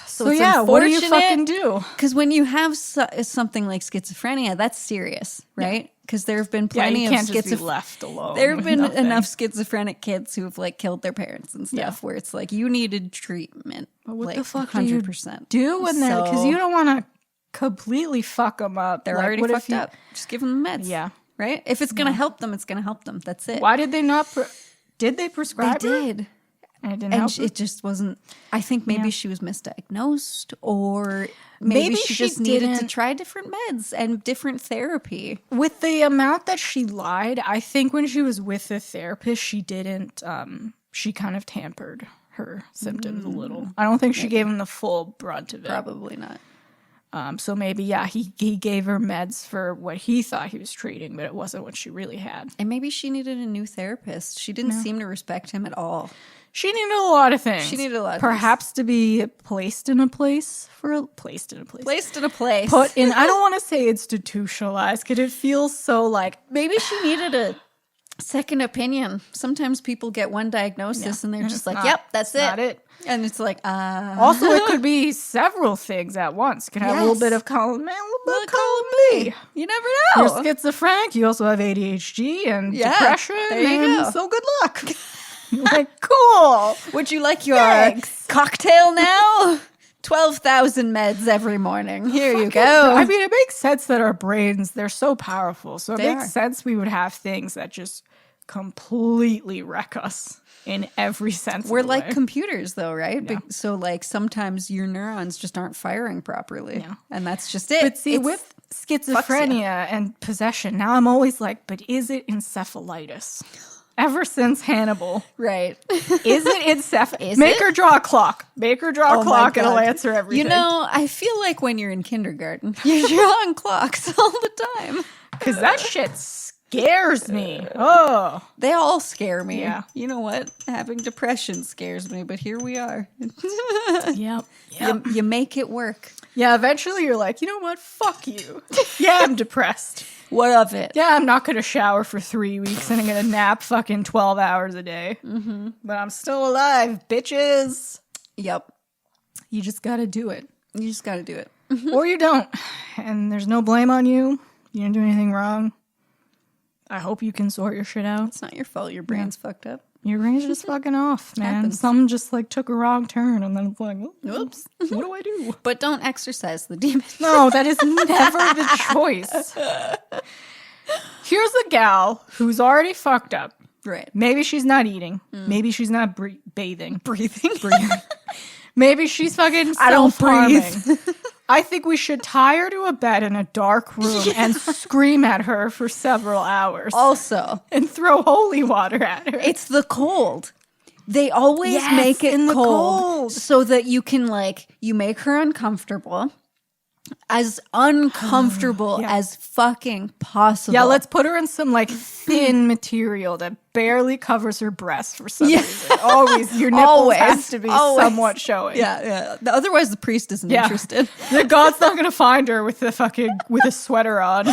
S1: So yeah, what do you fucking do?
S2: Because when you have something like schizophrenia, that's serious, right? Because there have been
S1: Yeah,
S2: plenty
S1: you
S2: of
S1: can't just be
S2: schizophrenia.
S1: left alone.
S2: There have
S1: with
S2: been
S1: nothing.
S2: enough schizophrenic kids who have like killed their parents and stuff,
S1: Yeah.
S2: where it's like you needed treatment.
S1: But what
S2: like,
S1: the fuck do you
S2: 100%.
S1: do when they're because
S2: So-
S1: you don't want to completely fuck them up.
S2: They're
S1: Like,
S2: already
S1: what if
S2: fucked
S1: you-
S2: up. Just give them the meds.
S1: Yeah.
S2: Right? If it's going to help them, it's going to help them. That's it.
S1: Why did they not? Did they
S2: They
S1: prescribe her?
S2: did.
S1: And it didn't
S2: And
S1: help. her?
S2: it just wasn't. I think maybe
S1: Yeah.
S2: she was misdiagnosed, or maybe she just needed to
S1: didn't-
S2: try different meds and different therapy.
S1: With the amount that she lied, I think when she was with the therapist, she didn't. She kind of tampered her symptoms a little. I don't think she gave him the full brunt of it.
S2: Probably not.
S1: So maybe he gave her meds for what he thought he was treating, but it wasn't what she really had.
S2: And maybe she needed a new therapist. She didn't seem to respect him at all.
S1: She needed a lot of things.
S2: She needed a lot of
S1: perhaps to be placed in a place.
S2: Placed in a place.
S1: Put in. I don't want to say institutionalized because it feels so like
S2: Maybe she needed a second opinion. Sometimes people get one diagnosis and they're
S1: and
S2: just
S1: it's
S2: like,
S1: not-
S2: "Yep, that's
S1: it's not it."
S2: And it's like,
S1: Also, it could be several things at once. It could have a little
S2: Yes.
S1: bit of column A, a little bit of column B.
S2: You never
S1: You're
S2: know.
S1: schizophrenic. You also have ADHD and
S2: Yeah,
S1: depression.
S2: there you
S1: and
S2: go.
S1: So good luck. You're like, cool.
S2: Would you like your
S1: Thanks.
S2: cocktail now? 12,000 meds every morning. Here you go.
S1: I mean, it makes sense that our brains, they're so powerful. So it
S2: They
S1: makes
S2: are.
S1: sense we would have things that just completely wreck us in every sense.
S2: We're
S1: of the
S2: like
S1: way.
S2: computers, though, right?
S1: Yeah.
S2: So, like, sometimes your neurons just aren't firing properly.
S1: Yeah.
S2: And that's just it.
S1: But see,
S2: It's-
S1: with schizophrenia and possession, now I'm always like, but is it encephalitis? Ever since Hannibal.
S2: right.
S1: Is it encephalitis?
S2: Is
S1: Make
S2: it?
S1: her draw a clock. Make her draw a
S2: Oh my
S1: clock. It'll
S2: God.
S1: answer everything.
S2: You know, I feel like when you're in kindergarten, you're drawing clocks all the time.
S1: because that shit scares me. Oh.
S2: They all scare me.
S1: Yeah.
S2: You know what? Having depression scares me, but here we are.
S1: Yep.
S2: You make it work.
S1: Yeah, eventually you're like, you know what? Fuck you. Yeah, I'm depressed.
S2: What of it?
S1: Yeah, I'm not going to shower for 3 weeks and I'm going to nap fucking 12 hours a day. Mm-hmm. But I'm still alive, bitches.
S2: Yep.
S1: You just got to do it.
S2: You just got to do it.
S1: Or you don't. And there's no blame on you. You didn't do anything wrong. I hope you can sort your shit out.
S2: It's not your fault. Your brain's fucked up.
S1: Your brain's just fucking off, man.
S2: Happens.
S1: Some just like took a wrong turn and then it's like,
S2: Oops.
S1: what do I do?
S2: But don't exercise the demon.
S1: No, that is never the choice. Here's a gal who's already fucked up.
S2: Right.
S1: Maybe she's not eating. Maybe she's not bathing.
S2: Breathing.
S1: Maybe she's fucking
S2: I don't
S1: self-harming. I think we should tie her to a bed in a dark room and scream at her for several hours
S2: Also,
S1: and throw holy water at her.
S2: it's the cold. They always
S1: Yes,
S2: make it
S1: in the
S2: cold,
S1: cold.
S2: so that you can you make her uncomfortable. As uncomfortable
S1: Yeah.
S2: as fucking possible.
S1: Yeah, let's put her in some like thin material that barely covers her breasts for some reason. Always, your nipples
S2: Always.
S1: has to be
S2: Always.
S1: somewhat showing.
S2: Yeah. Otherwise, the priest isn't
S1: Yeah.
S2: interested.
S1: The God's not gonna find her with a sweater on.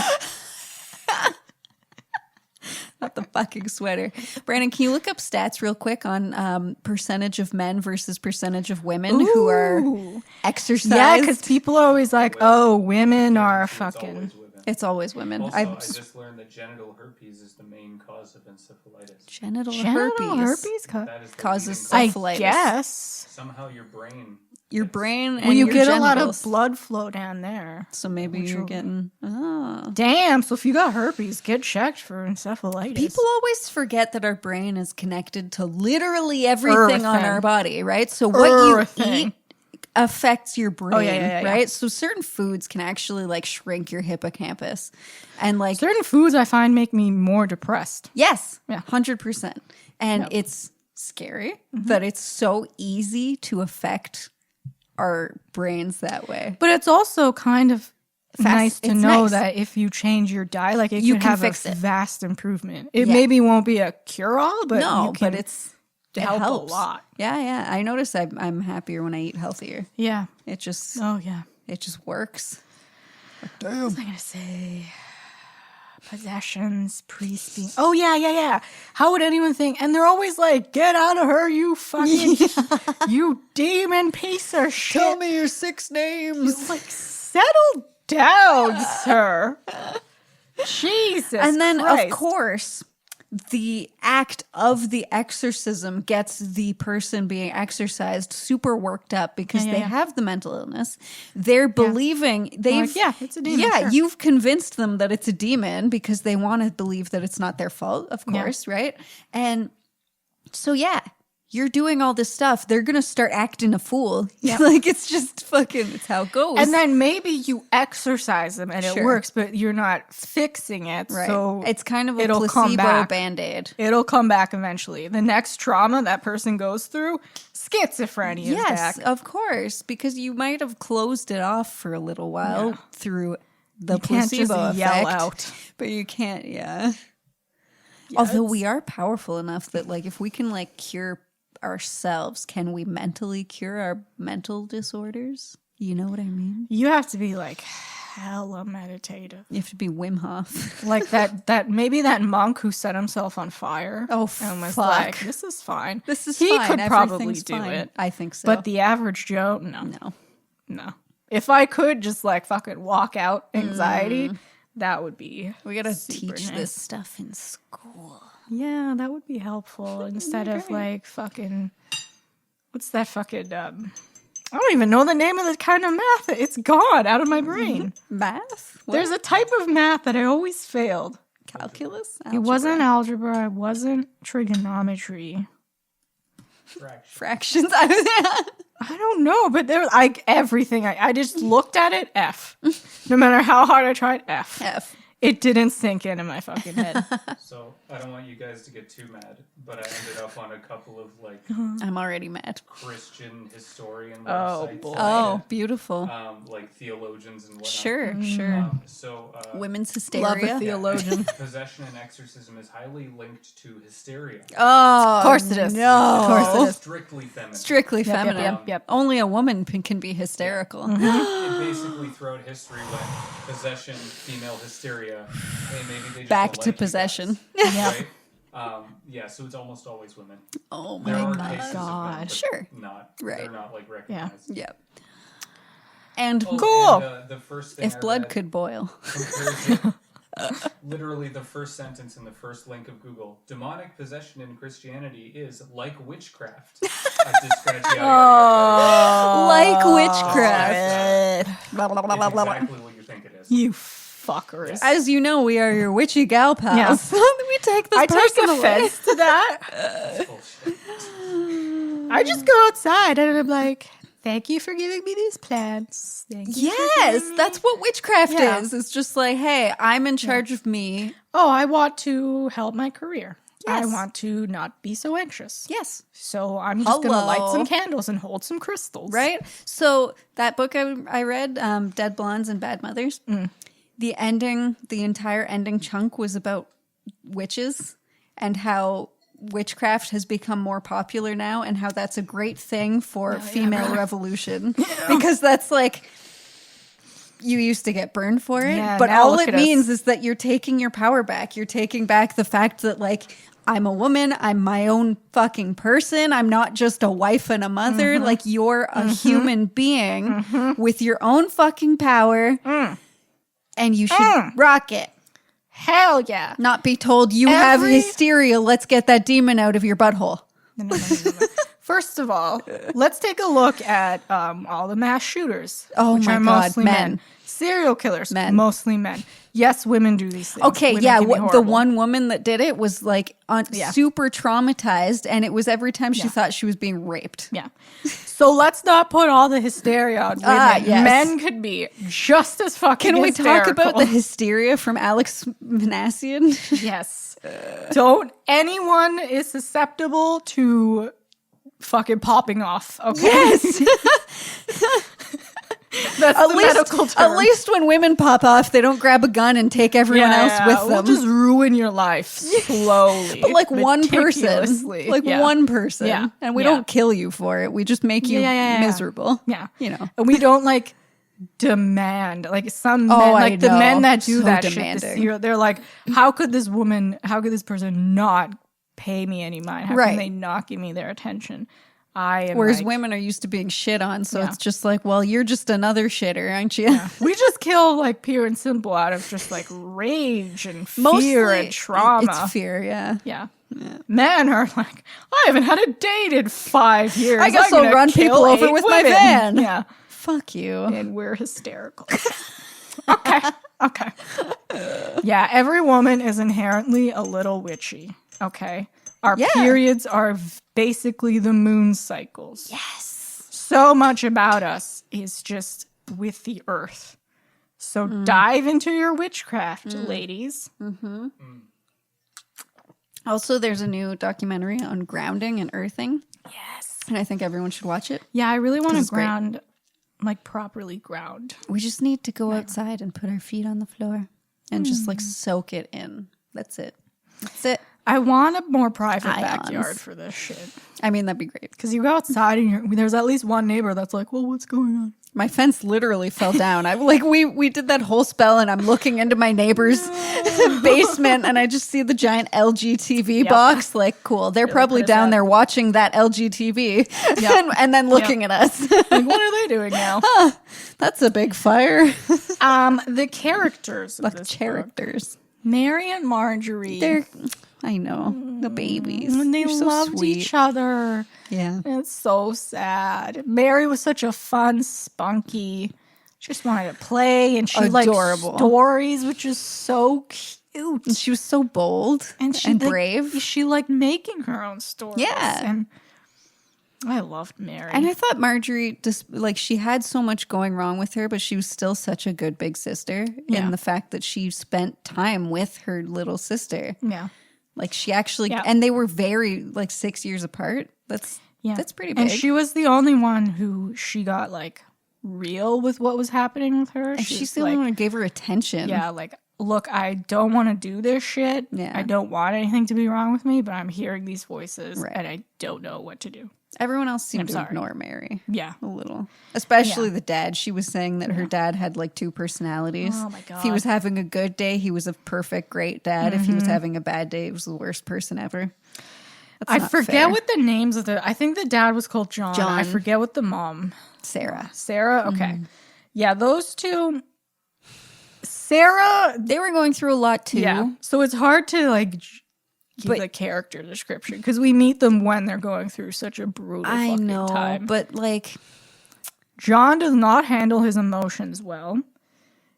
S2: Not the fucking sweater. Brandon, can you look up stats real quick on percentage of men versus percentage of women who are
S1: Ooh.
S2: exercised?
S1: Yeah, because people are always like, "Oh, women are fucking."
S2: it's always women.
S3: Also,
S2: I'm
S3: I just learned that genital herpes is the main cause of encephalitis.
S2: genital
S1: Genital
S2: herpes.
S3: That is the
S2: Causes
S3: leading
S2: self-
S3: cause.
S1: I
S2: Syphilitis.
S1: guess.
S3: Somehow your brain.
S2: Your
S3: gets-
S2: brain and
S1: Well, you
S2: your
S1: get a lot of
S2: genitals.
S1: blood flow down there.
S2: So maybe
S1: which
S2: you're
S1: will-
S2: getting. Oh.
S1: Damn. So if you got herpes, get checked for encephalitis.
S2: People always forget that our brain is connected to literally everything on
S1: Everything.
S2: our body, right? So what you
S1: Everything.
S2: eat affects your brain,
S1: yeah.
S2: right? So certain foods can actually shrink your hippocampus. And
S1: certain foods I find make me more depressed.
S2: yes,
S1: Yeah.
S2: 100%. And it's scary, but it's so easy to affect our brains that way.
S1: But it's also kind of nice to
S2: it's
S1: know
S2: nice.
S1: that if you change your diet, like it
S2: You
S1: could
S2: can
S1: have
S2: fix
S1: a
S2: it.
S1: vast improvement. It
S2: Yeah.
S1: maybe won't be a cure-all, but
S2: No,
S1: you can
S2: but it
S1: help
S2: helps
S1: a lot.
S2: Yeah. I notice I'm happier when I eat healthier.
S1: Yeah.
S2: It just
S1: Oh, yeah.
S2: it just works.
S1: What was I going to say? Possessions, priest being... Oh, yeah. How would anyone think? And they're always like, get out of her, you fucking... You demon piece of shit.
S2: me your 6 names.
S1: Like, settle down, sir. Jesus
S2: And then,
S1: Christ.
S2: of course, the act of the exorcism gets the person being exorcised super worked up because
S1: Yeah.
S2: they have the mental illness. They're believing they've
S1: Like, yeah, it's a demon,
S2: Yeah,
S1: sure.
S2: you've convinced them that it's a demon because they want to believe that it's not their fault, of
S1: Yeah.
S2: course, right? And so you're doing all this stuff. They're gonna start acting a fool.
S1: Yeah.
S2: It's just fucking. It's how it goes.
S1: And then maybe you exercise them and it
S2: Sure.
S1: works, but you're not fixing it.
S2: right,
S1: So
S2: it's kind of a
S1: it'll come
S2: placebo
S1: back.
S2: band-aid.
S1: It'll come back eventually. The next trauma that person goes through, schizophrenia is
S2: Yes,
S1: back.
S2: of course, because you might have closed it off for a little while
S1: Yeah.
S2: through the
S1: Can't just
S2: placebo effect,
S1: yell out.
S2: but you can't. Yeah. Although we are powerful enough that, if we can cure ourselves, can we mentally cure our mental disorders? You know what I mean?
S1: You have to be like hella meditative.
S2: You have to be Wim Hof.
S1: Like that maybe that monk who set himself on fire.
S2: Oh,
S1: and was
S2: fuck.
S1: like, this is fine.
S2: This is
S1: he
S2: fine.
S1: could probably
S2: Everything's
S1: do
S2: fine.
S1: it.
S2: I think so.
S1: But the average Joe,
S2: no.
S1: No. If I could just fucking walk out anxiety, that would be
S2: We gotta
S1: super
S2: teach
S1: nice.
S2: this stuff in school.
S1: Yeah, that would be helpful instead of fucking what's that fucking I don't even know the name of the kind of math. It's gone out of my brain.
S2: Math? What?
S1: There's a type of math that I always failed.
S2: calculus.
S1: It wasn't algebra, it wasn't trigonometry.
S2: Fractions.
S1: I don't know, but there everything I just looked at it F. No matter how hard I tried F.
S2: F.
S1: It didn't sink into my fucking head.
S3: So I don't want you guys to get too mad, but I ended up on a couple of
S2: I'm already mad.
S3: Christian historian
S1: Oh,
S3: websites.
S1: boy.
S2: Oh, beautiful.
S3: Theologians and whatnot.
S2: Sure.
S3: So
S2: Women's hysteria.
S1: Love a theologian.
S3: possession and exorcism is highly linked to hysteria.
S2: Oh,
S1: Of course it is.
S2: No.
S1: Of course it is.
S3: Strictly feminine.
S2: Strictly
S1: Yep,
S2: feminine.
S1: yep.
S2: Only a woman can be hysterical.
S3: It basically throughout history went possession, female hysteria. Hey, maybe they just
S2: Back
S3: don't
S2: to
S3: like you
S2: possession.
S3: guys, right? So it's almost always women.
S2: Oh
S3: There are
S2: my
S3: cases
S1: God.
S3: of men, but
S2: Sure.
S3: not
S2: Right.
S3: They're not recognized.
S2: Yep. And
S3: Oh,
S1: Cool.
S3: and, the first thing
S2: if
S3: I
S2: blood
S3: read
S2: could boil.
S3: compares it- Literally the first sentence in the first link of Google. Demonic possession in Christianity is like witchcraft. I just scratched the
S2: Like witchcraft.
S3: It's exactly what you think it is.
S1: You fuckers.
S2: As you know, we are your witchy gal pals.
S1: Yes.
S2: We take this
S1: I take
S2: personally.
S1: offense to that.
S3: That's bullshit.
S1: I just go outside and I'm like, thank you for giving me these plants. Thank you.
S2: Yes, that's what witchcraft
S1: Yeah.
S2: is. It's just like, hey, I'm in charge of me.
S1: Oh, I want to help my career. I
S2: Yes.
S1: want to not be so anxious.
S2: Yes.
S1: So I'm just going to
S2: Hello.
S1: light some candles and hold some crystals.
S2: Right? So that book I read, Dead Blondes and Bad Mothers, the entire ending chunk was about witches and how witchcraft has become more popular now and how that's a great thing for female revolution. Because that's like, you used to get burned for it,
S1: Yeah,
S2: but
S1: now
S2: all
S1: look
S2: it
S1: at us.
S2: means is that you're taking your power back. You're taking back the fact that, like, I'm a woman. I'm my own fucking person. I'm not just a wife and a mother. Like, you're a human being with your own fucking power, and you should rock it.
S1: Hell yeah.
S2: Not be told you have
S1: Every-
S2: hysteria. Let's get that demon out of your butthole.
S1: No. First of all, let's take a look at all the mass shooters.
S2: Oh
S1: which
S2: my
S1: are
S2: God,
S1: mostly
S2: men.
S1: Serial killers,
S2: Men.
S1: mostly men. Yes, women do these things.
S2: Okay,
S1: Women
S2: yeah.
S1: can be
S2: The
S1: horrible.
S2: one woman that did it was like super traumatized, and it was every time she thought she was being raped.
S1: Yeah. So let's not put all the hysteria on women.
S2: Yes.
S1: Men could be just as fucking
S2: Can we talk about the
S1: hysterical.
S2: hysteria from Alex Manassian?
S1: Yes. Don't anyone is susceptible to fucking popping off. Okay.
S2: Yes.
S1: That's the medical term.
S2: At least when women pop off, they don't grab a gun and take everyone else with them.
S1: We'll just ruin your life slowly.
S2: But like one person,
S1: meticulously.
S2: like
S1: Yeah.
S2: one person,
S1: Yeah.
S2: and we
S1: Yeah.
S2: don't kill you for it. We just make you miserable.
S1: Yeah.
S2: You know.
S1: And we don't like demand like some men,
S2: I
S1: like the
S2: know.
S1: men that do
S2: So
S1: that
S2: demanding.
S1: shit. They're like, how could this person not pay me any mind? How
S2: Right.
S1: can they not give me their attention? I am
S2: Whereas
S1: like,
S2: women are used to being shit on, so
S1: Yeah.
S2: it's just like, well, you're just another shitter, aren't you?
S1: we just kill like pure and simple out of just like rage and fear and trauma.
S2: It's fear, yeah.
S1: Yeah. Men are like, I haven't had a date in 5 years.
S2: I guess
S1: I'm
S2: I'll
S1: gonna
S2: run
S1: kill
S2: people over
S1: 8
S2: with my
S1: women."
S2: van.
S1: Yeah.
S2: Fuck you.
S1: And we're hysterical. Okay. Yeah, every woman is inherently a little witchy. Okay. Our periods are basically the moon cycles.
S2: Yes.
S1: So much about us is just with the earth. So dive into your witchcraft, ladies.
S2: Also, there's a new documentary on grounding and earthing.
S1: Yes.
S2: And I think everyone should watch it.
S1: Yeah, I really want
S2: This
S1: to
S2: is great.
S1: ground, like properly ground.
S2: We just need to go outside and put our feet on the floor and just like soak it in. That's it. That's it.
S1: I want a more private
S2: Ions.
S1: backyard for this shit.
S2: I mean, that'd be great.
S1: Because you go outside and there's at least one neighbor that's like, well, what's going on?
S2: My fence literally fell down. I like we did that whole spell, and I'm looking into my neighbor's basement, and I just see the giant LG TV box. Like, cool. They're probably
S1: pissed
S2: down
S1: off.
S2: there watching that LG TV, and then looking at us.
S1: Like, what are they doing now?
S2: That's a big fire.
S1: The characters of
S2: Like
S1: this book.
S2: characters.
S1: Mary and Marjorie.
S2: I know the babies.
S1: And they
S2: They're so
S1: loved
S2: sweet.
S1: each other.
S2: Yeah.
S1: It's so sad. Mary was such a fun, spunky. She just wanted to play, and she liked
S2: Adorable.
S1: stories, which is so cute.
S2: And she was so bold and,
S1: she liked-
S2: brave.
S1: She liked making her own stories.
S2: Yeah.
S1: And I loved Mary.
S2: And I thought Marjorie, just like she had so much going wrong with her, but she was still such a good big sister in the fact that she spent time with her little sister.
S1: yeah.
S2: Like she actually, and they were very like 6 years apart. That's pretty big.
S1: And she was the only one who she got like real with what was happening with her.
S2: And she's the only one who gave her attention.
S1: Yeah, like, look, I don't want to do this shit.
S2: Yeah.
S1: I don't want anything to be wrong with me, but I'm hearing these voices and I don't know what to do.
S2: Everyone else seemed to
S1: sorry.
S2: ignore Mary.
S1: Yeah.
S2: A little. Especially the dad. She was saying that her dad had like 2 personalities.
S1: Oh my
S2: If he was having a good day, he was a perfect, great dad. If he was having a bad day, he was the worst person ever. That's
S1: I
S2: not
S1: forget
S2: fair.
S1: what the names of I think the dad was called John. I
S2: John.
S1: forget what the mom.
S2: Sarah.
S1: Sarah? Okay. Yeah, those two Sarah,
S2: They were going through a lot too.
S1: yeah. So it's hard to like give a character description because we meet them when they're going through such a brutal fucking time.
S2: But like
S1: John does not handle his emotions well.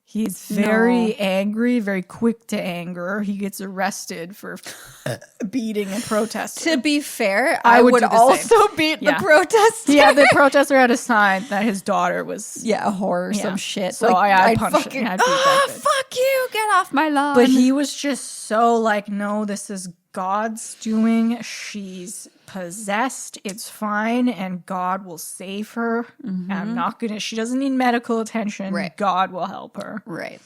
S1: He's very angry, very quick to anger. He gets arrested for beating a protester.
S2: to be fair, I would
S1: do the
S2: also beat the protester.
S1: Yeah, the protester had a sign that his daughter was.
S2: Yeah, a whore or some shit.
S1: So
S2: like,
S1: I
S2: I'd
S1: punched
S2: fucking,
S1: him. I'd beat that bitch.
S2: fuck you, get off my lawn.
S1: But he was just so like, no, this is God's doing. She's possessed. It's fine, and God will save her. And I'm not gonna. She doesn't need medical attention.
S2: Right.
S1: God will help her.
S2: right.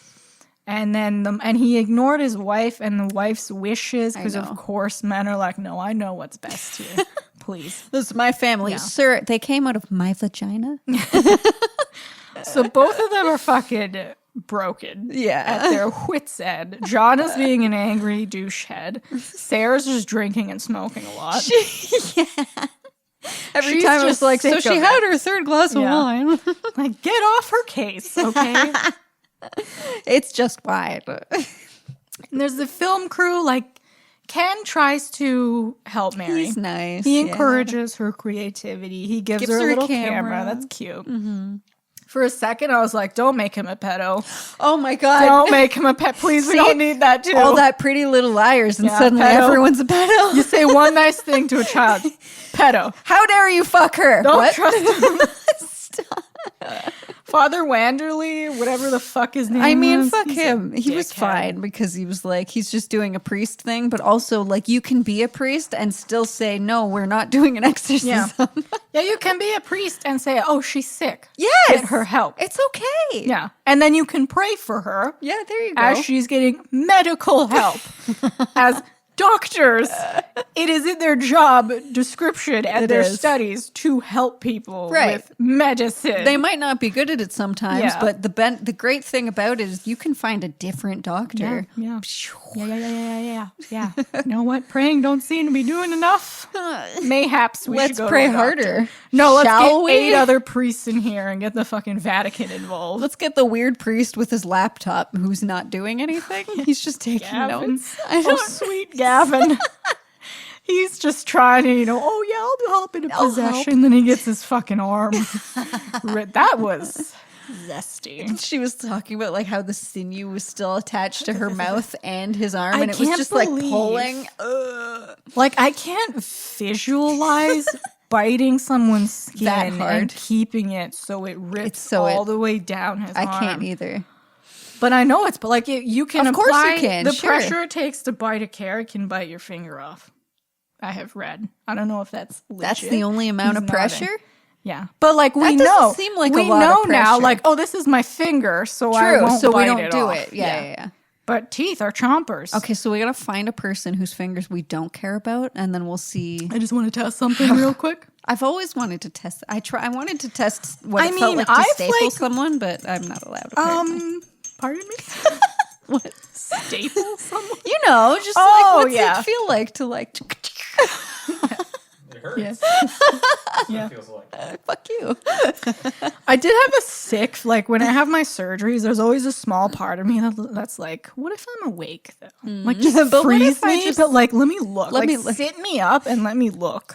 S1: And then and he ignored his wife and the wife's wishes because of course men are like, no, I know what's best here. Please.
S2: This is my family, sir. They came out of my vagina.
S1: So both of them are fucking broken.
S2: Yeah.
S1: At their wits' end. John is being an angry douchehead. Sarah's just drinking and smoking a lot.
S2: Every
S1: She's
S2: time I
S1: just
S2: was like, so
S1: sick
S2: she
S1: of
S2: had
S1: it.
S2: her third glass of wine.
S1: Like, get off her case, okay?
S2: It's just wine.
S1: And there's the film crew, like, Ken tries to help Mary.
S2: He's nice.
S1: He encourages her creativity. He gives her a little camera. That's cute. For a second, I was like, don't make him a pedo.
S2: Oh my God.
S1: Don't make him a pet. Please, we don't need that too.
S2: All that Pretty Little Liars, and suddenly
S1: pedo.
S2: everyone's a pedo.
S1: You say one nice thing to a child. Pedo.
S2: How dare you fuck her?
S1: Don't trust him. Father Wanderley, whatever the fuck his name
S2: I mean,
S1: was.
S2: fuck
S1: He's
S2: him.
S1: a
S2: He was
S1: dickhead.
S2: fine because he was like, he's just doing a priest thing, but also like you can be a priest and still say, no, we're not doing an exorcism.
S1: Yeah. Yeah, you can be a priest and say, oh, she's sick.
S2: Yes.
S1: Get her help.
S2: It's okay.
S1: Yeah. And then you can pray for her.
S2: Yeah, there you go.
S1: As she's getting medical help. As doctors, it is in their job description and their studies to help people with medicine.
S2: They might not be good at it sometimes,
S1: Yeah.
S2: but the great thing about it is you can find a different doctor.
S1: Yeah. Yeah. You know what? Praying don't seem to be doing enough. Mayhaps we
S2: Let's
S1: should go
S2: pray
S1: to a doctor.
S2: harder.
S1: No, let's
S2: Shall
S1: get
S2: we?
S1: 8 other priests in here and get the fucking Vatican involved.
S2: Let's get the weird priest with his laptop who's not doing anything. He's just taking
S1: Gavin.
S2: notes.
S1: Oh, sweet Gavin. He's just trying to, oh yeah, I'll help in a possession. Then he gets his fucking arm. That was zesty.
S2: She was talking about like how the sinew was still attached to her mouth and his arm,
S1: I
S2: and it was
S1: can't
S2: just like
S1: believe-
S2: pulling.
S1: Like, I can't visualize biting someone's skin
S2: That hard.
S1: and keeping it so it rips
S2: so
S1: all the way down his
S2: I
S1: arm.
S2: can't either.
S1: But I know but like you can
S2: Of course you
S1: apply
S2: can,
S1: the
S2: sure.
S1: pressure it takes to bite a carrot can bite your finger off. I have read. I don't know if that's legit.
S2: That's the only amount
S1: He's
S2: of pressure.
S1: nodding. Yeah, but like we
S2: That doesn't
S1: know,
S2: seem like a
S1: we
S2: lot of
S1: know now.
S2: pressure.
S1: Like, oh, this is my finger, so I
S2: True,
S1: won't
S2: so we
S1: bite
S2: don't
S1: it
S2: do
S1: off.
S2: it. Yeah.
S1: But teeth are chompers.
S2: Okay, so we gotta find a person whose fingers we don't care about, and then we'll see.
S1: I just want to test something real quick.
S2: I've always wanted to test. I wanted to test what
S1: I
S2: it felt
S1: mean,
S2: like to
S1: I've,
S2: staple
S1: like-
S2: someone, but I'm not allowed. Apparently.
S1: Pardon me.
S2: What?
S1: Staple someone?
S2: You know, just
S1: Oh,
S2: like what's
S1: yeah.
S2: it feel like to like?
S3: It hurts.
S1: Yes.
S3: That's what
S1: Yeah.
S3: it feels like.
S2: Fuck you.
S1: I did have a sick, like when I have my surgeries, there's always a small part of me that's like, what if I'm awake though? Like just
S2: But what
S1: freeze
S2: if I
S1: me,
S2: just-
S1: but like let me look.
S2: Let
S1: Like
S2: me look.
S1: sit me up and let me look.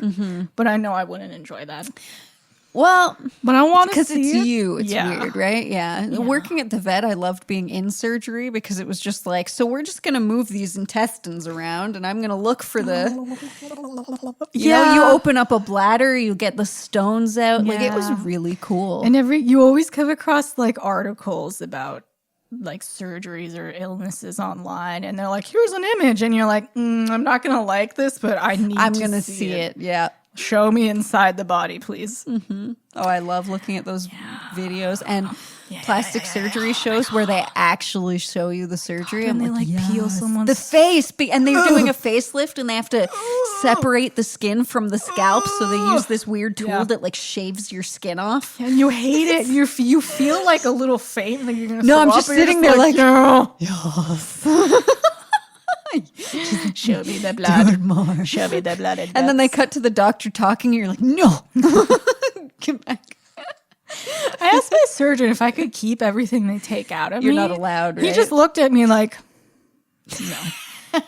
S1: But I know I wouldn't enjoy that.
S2: Well,
S1: But I want to
S2: because
S1: see
S2: it's
S1: it.
S2: you. It's
S1: Yeah.
S2: weird, right? Yeah. Working at the vet, I loved being in surgery because it was just like, so we're just going to move these intestines around and I'm going to look for the, you know, you open up a bladder, you get the stones out. Like it was
S1: Yeah.
S2: really cool.
S1: And you always come across like articles about like surgeries or illnesses online, and they're like, "Here's an image," and you're like, "I'm not gonna like this, but I'm
S2: going to see it. Yeah.
S1: Show me inside the body, please."
S2: Oh, I love looking at those videos and plastic surgery shows where they actually show you the surgery.
S1: And
S2: I'm
S1: they like peel someone's
S2: the face, and they're doing a facelift, and they have to separate the skin from the scalp. So they use this weird tool that like shaves your skin off.
S1: and you hate it. You feel like a little faint, like you're gonna.
S2: No,
S1: throw
S2: I'm
S1: up,
S2: just
S1: and you're
S2: sitting there like,
S1: no.
S2: yes.
S1: Show me the blood. Show me the blood.
S2: And then they cut to the doctor talking, and you're like, no, get back.
S1: I asked my surgeon if I could keep everything they take out of me.
S2: You're not allowed, right?
S1: He just looked at me like, no.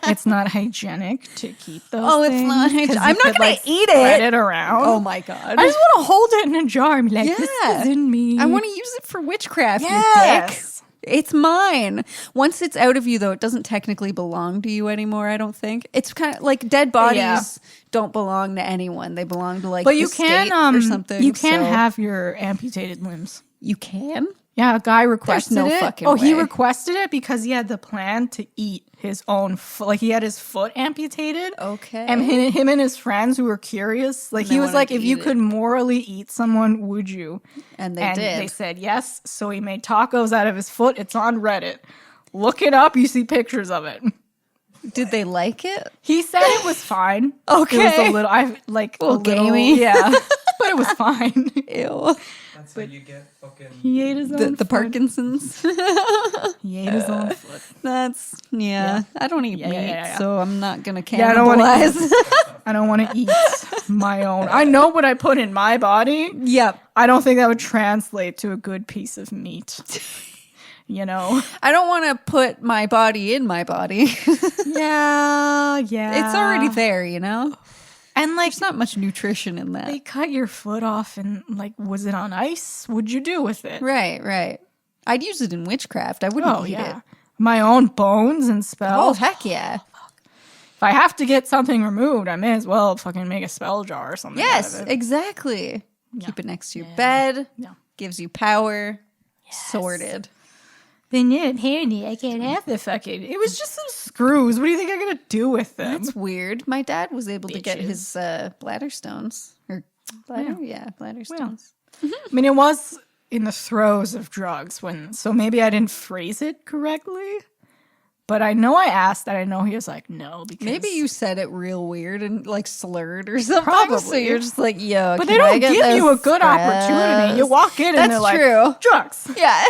S1: It's not hygienic to keep those things.
S2: It's not hygienic.
S1: 'cause
S2: I'm
S1: you
S2: not
S1: could,
S2: going
S1: like,
S2: to eat
S1: spread
S2: it.
S1: it around.
S2: Oh my God.
S1: I just want to hold it in a jar and be like, this is in me.
S2: I want to use it for witchcraft, you dick.
S1: Yes.
S2: It's mine. Once it's out of you, though, it doesn't technically belong to you anymore, I don't think. It's kind of like dead bodies don't belong to anyone. They belong to like
S1: But
S2: the
S1: you
S2: state
S1: can
S2: or something.
S1: You can
S2: so-
S1: have your amputated limbs.
S2: You can?
S1: Yeah, a guy requested
S2: no
S1: it.
S2: fucking
S1: He
S2: way.
S1: requested it because he had the plan to eat his own foot. Like, he had his foot amputated.
S2: Okay.
S1: And him and his friends who were curious, like,
S2: They
S1: he was
S2: wanted
S1: like,
S2: to
S1: if you
S2: eat it.
S1: could morally eat someone, would you?
S2: And they did.
S1: They said yes. So he made tacos out of his foot. It's on Reddit. Look it up. You see pictures of it.
S2: Did they like it?
S1: He said it was fine.
S2: Okay.
S1: It was a little, a little
S2: gamey.
S1: Yeah. But it was fine.
S2: Ew.
S3: That's how you get fucking.
S1: He ate his own
S2: The
S1: foot.
S2: Parkinson's.
S1: He ate his own foot.
S2: That's, I don't eat meat,
S1: yeah.
S2: so I'm not going to
S1: Yeah, I don't wanna
S2: cannibalize.
S1: I don't want to eat my own. I know what I put in my body.
S2: Yep.
S1: I don't think that would translate to a good piece of meat. You know?
S2: I don't want to put my body in my body.
S1: Yeah.
S2: It's already there, you know?
S1: And like,
S2: There's not much nutrition in that.
S1: they cut your foot off and like, was it on ice? What'd you do with it?
S2: Right. I'd use it in witchcraft. I wouldn't eat it.
S1: My own bones and
S2: Oh,
S1: spells.
S2: heck yeah.
S1: If I have to get something removed, I may as well fucking make a spell jar or something.
S2: Yes,
S1: out of it.
S2: exactly. Keep it next to your bed.
S1: Yeah.
S2: Gives you power. Sorted.
S1: They need it handy. I can't have the fucking. It was just some screws. What do you think I'm gonna do with them?
S2: That's weird. My dad was able to get
S1: Bitches.
S2: his bladder stones. Or bladder? Yeah, bladder stones.
S1: I mean, it was in the throes of drugs so maybe I didn't phrase it correctly. But I know I asked, and I know he was like, no, because
S2: Maybe you said it real weird and like slurred or something.
S1: Probably.
S2: So you're just like, yo,
S1: But they don't give you a good opportunity. You walk in and
S2: That's
S1: they're like,
S2: true.
S1: drugs,
S2: Yeah.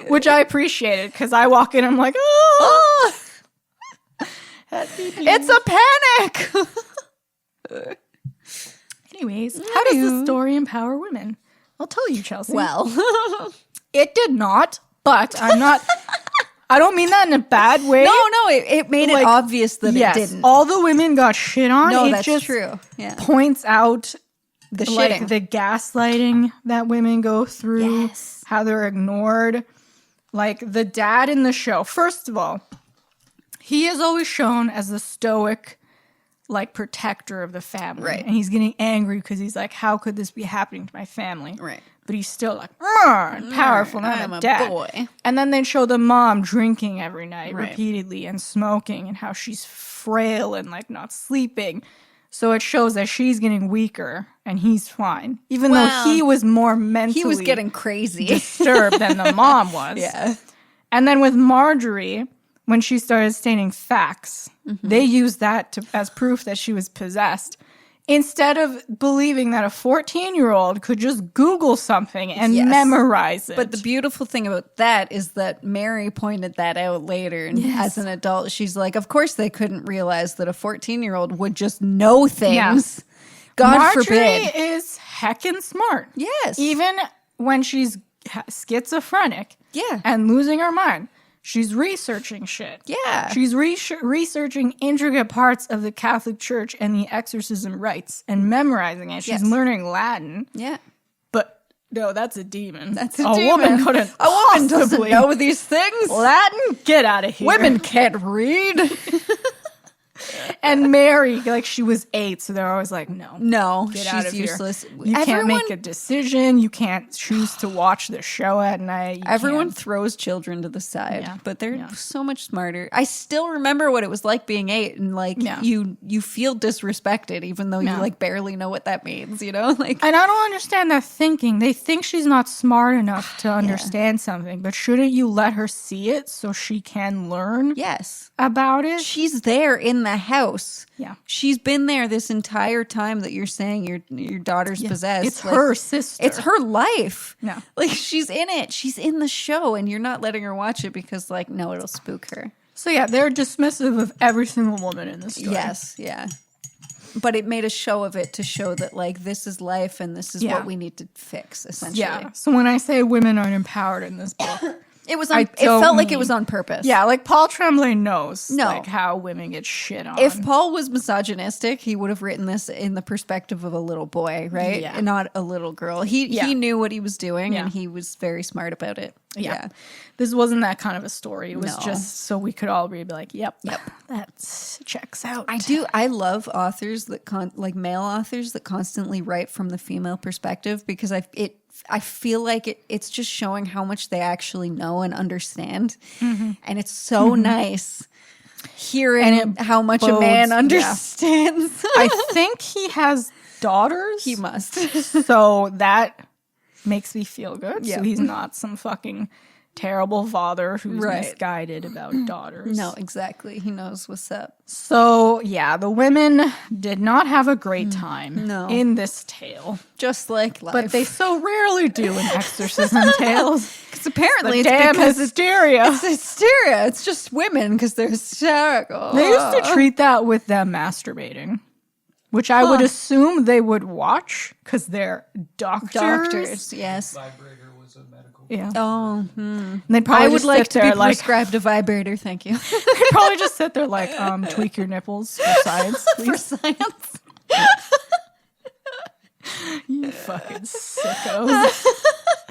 S1: which I appreciated because I walk in, I'm like, oh,
S2: It's a panic.
S1: Anyways, how does this story empower women? I'll tell you, Chelsea.
S2: Well,
S1: it did not, but I'm not. I don't mean that in a bad way.
S2: no, it made it obvious that
S1: yes,
S2: it didn't.
S1: all the women got shit on.
S2: No,
S1: it
S2: that's
S1: just
S2: true. Yeah.
S1: points out
S2: The
S1: like
S2: shitting.
S1: the gaslighting that women go through,
S2: Yes.
S1: how they're ignored. Like the dad in the show. First of all, he is always shown as the stoic, like protector of the family,
S2: Right.
S1: and he's getting angry because he's like, "How could this be happening to my family?"
S2: Right.
S1: But he's still like, and powerful, and
S2: I'm
S1: I'm
S2: a
S1: a dad.
S2: boy.
S1: And then they show the mom drinking every night
S2: Right.
S1: repeatedly and smoking and how she's frail and like not sleeping. So it shows that she's getting weaker and he's fine. Even
S2: Well,
S1: though he was more mentally
S2: He was getting crazy.
S1: disturbed than the mom was.
S2: Yeah.
S1: And then with Marjorie, when she started stating facts, they used that as proof that she was possessed. Instead of believing that a 14-year-old could just Google something and
S2: Yes.
S1: memorize it.
S2: But the beautiful thing about that is that Mary pointed that out later. And as an adult, she's like, of course they couldn't realize that a 14-year-old would just know things. God
S1: Marjorie
S2: forbid.
S1: is heckin' smart.
S2: Yes.
S1: Even when she's schizophrenic
S2: Yeah.
S1: and losing her mind, she's researching shit.
S2: Yeah.
S1: She's researching intricate parts of the Catholic Church and the exorcism rites and memorizing it. She's
S2: Yes.
S1: learning Latin.
S2: Yeah.
S1: But no, that's a demon.
S2: That's a
S1: woman
S2: demon.
S1: couldn't
S2: A woman doesn't
S1: possibly
S2: know these things.
S1: Latin. Get out of here.
S2: Women can't read.
S1: And Mary, like she was 8, so they're always like, no.
S2: No,
S1: Get
S2: she's
S1: out of
S2: useless.
S1: here. You can't make a decision. You can't choose to watch the show at night.
S2: Everyone
S1: can't.
S2: throws children to the side,
S1: Yeah.
S2: but they're so much smarter. I still remember what it was like being 8, and like you feel disrespected, even though you like barely know what that means. You know, like
S1: And I don't understand that thinking. They think she's not smart enough to understand something, but shouldn't you let her see it so she can learn
S2: yes,
S1: about it?
S2: she's there in the house.
S1: Yeah.
S2: She's been there this entire time that you're saying your daughter's possessed.
S1: It's
S2: Like,
S1: her sister.
S2: It's her life.
S1: No.
S2: Like she's in it. She's in the show, and you're not letting her watch it because like no, it'll spook her.
S1: So yeah, they're dismissive of every single woman in this story.
S2: Yes, yeah. but it made a show of it to show that like this is life and this is
S1: Yeah.
S2: what we need to fix essentially.
S1: Yeah. So when I say women aren't empowered in this book,
S2: It was
S1: I
S2: it
S1: don't
S2: felt like it
S1: mean-
S2: was on purpose.
S1: yeah, like Paul Tremblay knows
S2: No.
S1: like how women get shit on.
S2: If Paul was misogynistic, he would have written this in the perspective of a little boy, right?
S1: Yeah.
S2: And not a little girl. He knew what he was doing
S1: Yeah.
S2: and he was very smart about it.
S1: yeah. This wasn't that kind of a story. It was
S2: No.
S1: just so we could all be like, yep, that checks out.
S2: I love authors that like male authors that constantly write from the female perspective because I feel like it's just showing how much they actually know and understand. And it's so nice hearing how much a man understands.
S1: I think he has daughters.
S2: He must.
S1: So that makes me feel good.
S2: Yeah.
S1: So he's not some fucking terrible father who's
S2: Right.
S1: misguided about daughters.
S2: No, exactly. He knows what's up.
S1: So yeah, the women did not have a great time
S2: No.
S1: in this tale.
S2: Just like life.
S1: But they so rarely do in exorcism tales.
S2: Because apparently
S1: The
S2: it's
S1: damn
S2: because
S1: hysteria.
S2: it's hysteria. It's just women because they're hysterical.
S1: They used to treat that with them masturbating, which I would assume they would watch because they're doctors.
S2: Doctors, yes.
S3: Vibrator was a medical.
S1: Yeah.
S2: Oh,
S1: And they'd probably
S2: I would
S1: just
S2: like
S1: sit
S2: to
S1: there
S2: be
S1: like,
S2: prescribed a vibrator, thank you.
S1: they'd probably just sit there like, tweak your nipples for science,
S2: For
S1: please.
S2: science.
S1: You fucking sickos.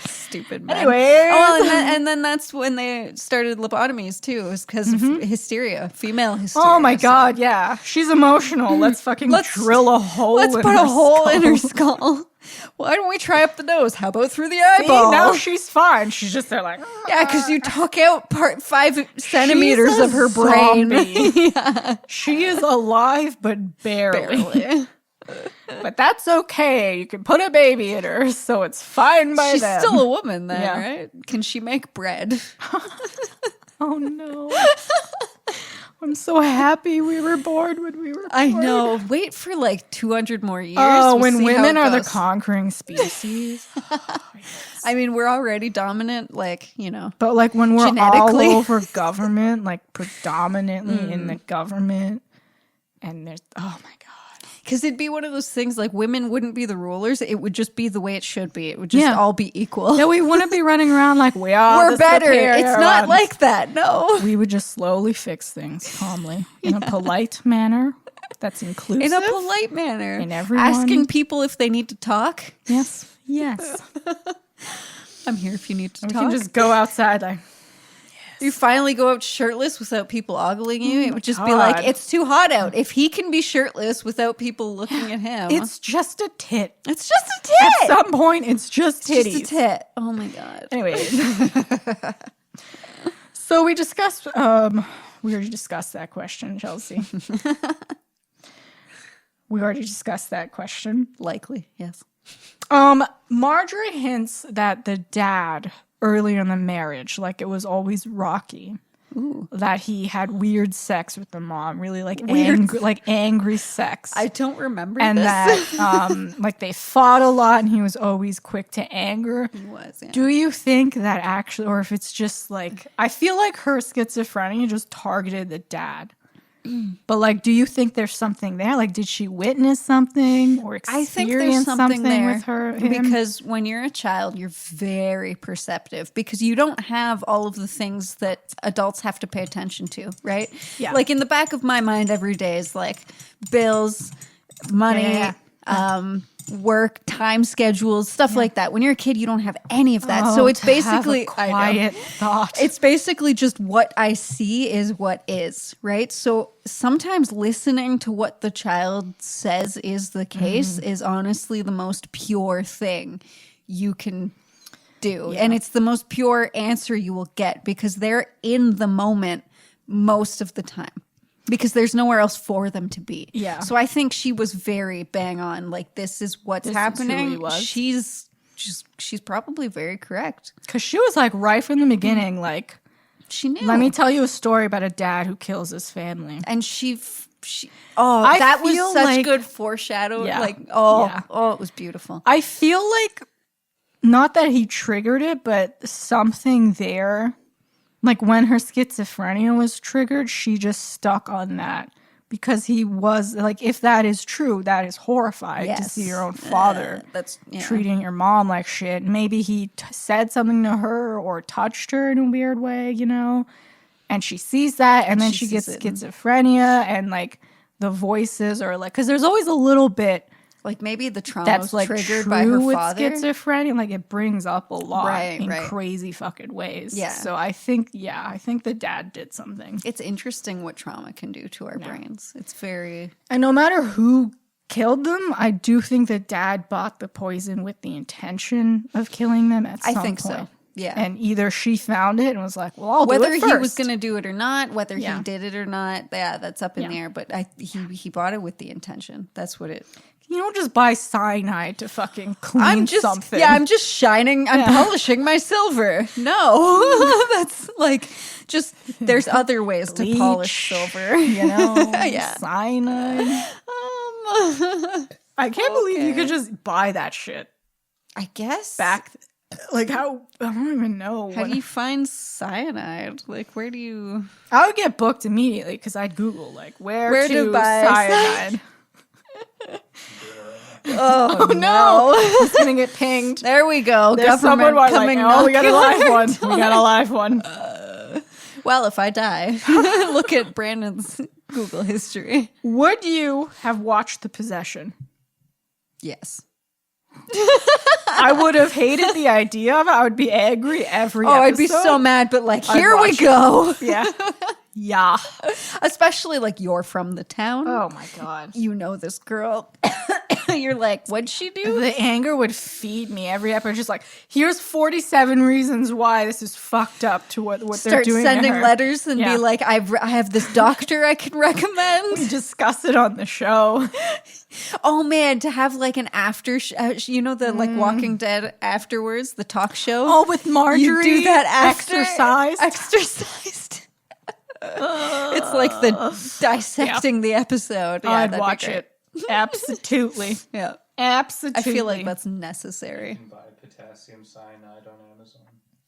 S2: Stupid man.
S1: Anyway.
S2: Oh, and then that's when they started lobotomies too, is because of hysteria, female hysteria.
S1: Oh my
S2: So
S1: god, yeah. She's emotional. Let's fucking drill a hole
S2: let's
S1: in
S2: put
S1: her
S2: a hole in her
S1: skull.
S2: skull. Why don't we try up the nose? How about through the
S1: See,
S2: eyeball?
S1: now she's fine. She's just there like,
S2: Yeah, because you took out 5 centimeters
S1: she's a
S2: of her brain.
S1: zombie. She is alive, but barely.
S2: Barely.
S1: But that's okay. You can put a baby in her, so it's fine by
S2: She's
S1: them.
S2: still a woman then,
S1: Yeah.
S2: right? Can she make bread?
S1: Oh no. I'm so happy we were born when we were born.
S2: I know. Wait for like 200 more years.
S1: Oh,
S2: We'll
S1: when
S2: see how
S1: women
S2: it
S1: are the
S2: goes.
S1: conquering species.
S2: I mean, we're already dominant, like, you know.
S1: But like when we're all
S2: Genetically.
S1: over government, like predominantly in the government, and there's, oh my God.
S2: Because it'd be one of those things like women wouldn't be the rulers. It would just be the way it should be. It would just
S1: Yeah.
S2: all be equal.
S1: No, we wouldn't be running around like we are.
S2: We're
S1: the
S2: better.
S1: superior
S2: It's not
S1: ones.
S2: like that. No.
S1: We would just slowly fix things calmly in a polite manner that's inclusive.
S2: In a polite manner.
S1: And everyone-
S2: Asking people if they need to talk.
S1: Yes. Yes.
S2: I'm here if you need to
S1: We
S2: talk.
S1: can just go outside like,
S2: You finally go out shirtless without people ogling you. It would just be
S1: God.
S2: like, it's too hot out. If he can be shirtless without people looking at him,
S1: it's just a tit.
S2: just a tit.
S1: At some point, it's just titties.
S2: Just a tit. Oh my God.
S1: Anyways. So we discussed, we already discussed that question, Chelsea. We already discussed that question.
S2: Likely, yes.
S1: Marjorie hints that the dad earlier in the marriage, like it was always rocky.
S2: Ooh.
S1: That he had weird sex with the mom, really like
S2: Weird
S1: angry sex.
S2: I don't remember
S1: and
S2: this.
S1: that like they fought a lot and he was always quick to anger.
S2: He was, yeah.
S1: Do you think that actually, or if it's just like, I feel like her schizophrenia just targeted the dad. But like, do you think there's something there? Like, did she witness something or
S2: I
S1: experience
S2: think there's something there
S1: with him?
S2: because when you're a child, you're very perceptive because you don't have all of the things that adults have to pay attention to, right?
S1: Yeah.
S2: Like in the back of my mind every day is like bills, money, work, time schedules, stuff like that. When you're a kid, you don't have any of that. So it's
S1: to have
S2: basically
S1: a quiet thought.
S2: It's basically just what I see is what is, right? So sometimes listening to what the child says is the case is honestly the most pure thing you can do.
S1: Yeah.
S2: And it's the most pure answer you will get because they're in the moment most of the time. Because there's nowhere else for them to be.
S1: Yeah.
S2: So I think she was very bang on. Like, this is what's
S1: This is who
S2: happening.
S1: he was.
S2: She's probably very correct.
S1: Because she was like right from the beginning, like,
S2: She knew.
S1: let me tell you a story about a dad who kills his family.
S2: And
S1: I
S2: that was
S1: feel
S2: such
S1: like-
S2: good foreshadow.
S1: Yeah.
S2: Like,
S1: Yeah.
S2: it was beautiful.
S1: I feel like, not that he triggered it, but something there, like when her schizophrenia was triggered, she just stuck on that because he was like, if that is true, that is horrifying to see your own father treating your mom like shit. Maybe he said something to her or touched her in a weird way, you know, and she sees that, and then she gets schizophrenia, and like the voices are like, because there's always a little bit.
S2: Like maybe the trauma
S1: That's
S2: was
S1: like
S2: triggered by her
S1: with
S2: father.
S1: Schizophrenia, like it brings up a lot in
S2: right.
S1: crazy fucking ways.
S2: Yeah.
S1: So I think the dad did something.
S2: It's interesting what trauma can do to our brains. It's very...
S1: And no matter who killed them, I do think that dad bought the poison with the intention of killing them at some point. I think so.
S2: Yeah.
S1: And either she found it and was like, well, I'll
S2: whether
S1: do it first.
S2: He was going to do it or not, whether he did it or not, that's up in the air. But he bought it with the intention. That's what it...
S1: You don't just buy cyanide to fucking clean something.
S2: Yeah, I'm just shining. I'm polishing my silver. No, that's like just there's other ways to polish silver.
S1: You know, cyanide. I can't believe you could just buy that shit.
S2: I guess
S1: back. Like how? I don't even know.
S2: How do you find cyanide? Like where do you?
S1: I would get booked immediately because I'd Google like where to buy cyanide. Oh no! It's gonna get pinged.
S2: There we go.
S1: There's
S2: Government coming.
S1: Like, we got a live one. We got a live one.
S2: Well, if I die, look at Brandon's Google history.
S1: Would you have watched The Possession?
S2: Yes.
S1: I would have hated the idea of it. I would be angry every episode.
S2: I'd be so mad, but like, here we go.
S1: Yeah. Yeah.
S2: Especially like you're from the town.
S1: Oh my God.
S2: You know this girl. You're like, what'd she do?
S1: The anger would feed me every episode. Just like, here's 47 reasons why this is fucked up to what they're doing.
S2: Start sending letters and be like, I have this doctor I can recommend.
S1: We discuss it on the show.
S2: Oh man, to have like an after, you know, the like Walking Dead afterwards, the talk show.
S1: Oh, with Marjorie.
S2: You do that after
S1: exercised.
S2: It's like the dissecting the episode. Yeah,
S1: I'd watch it. Absolutely.
S2: Yeah.
S1: Absolutely.
S2: I feel like that's necessary.
S3: You can buy potassium cyanide on Amazon.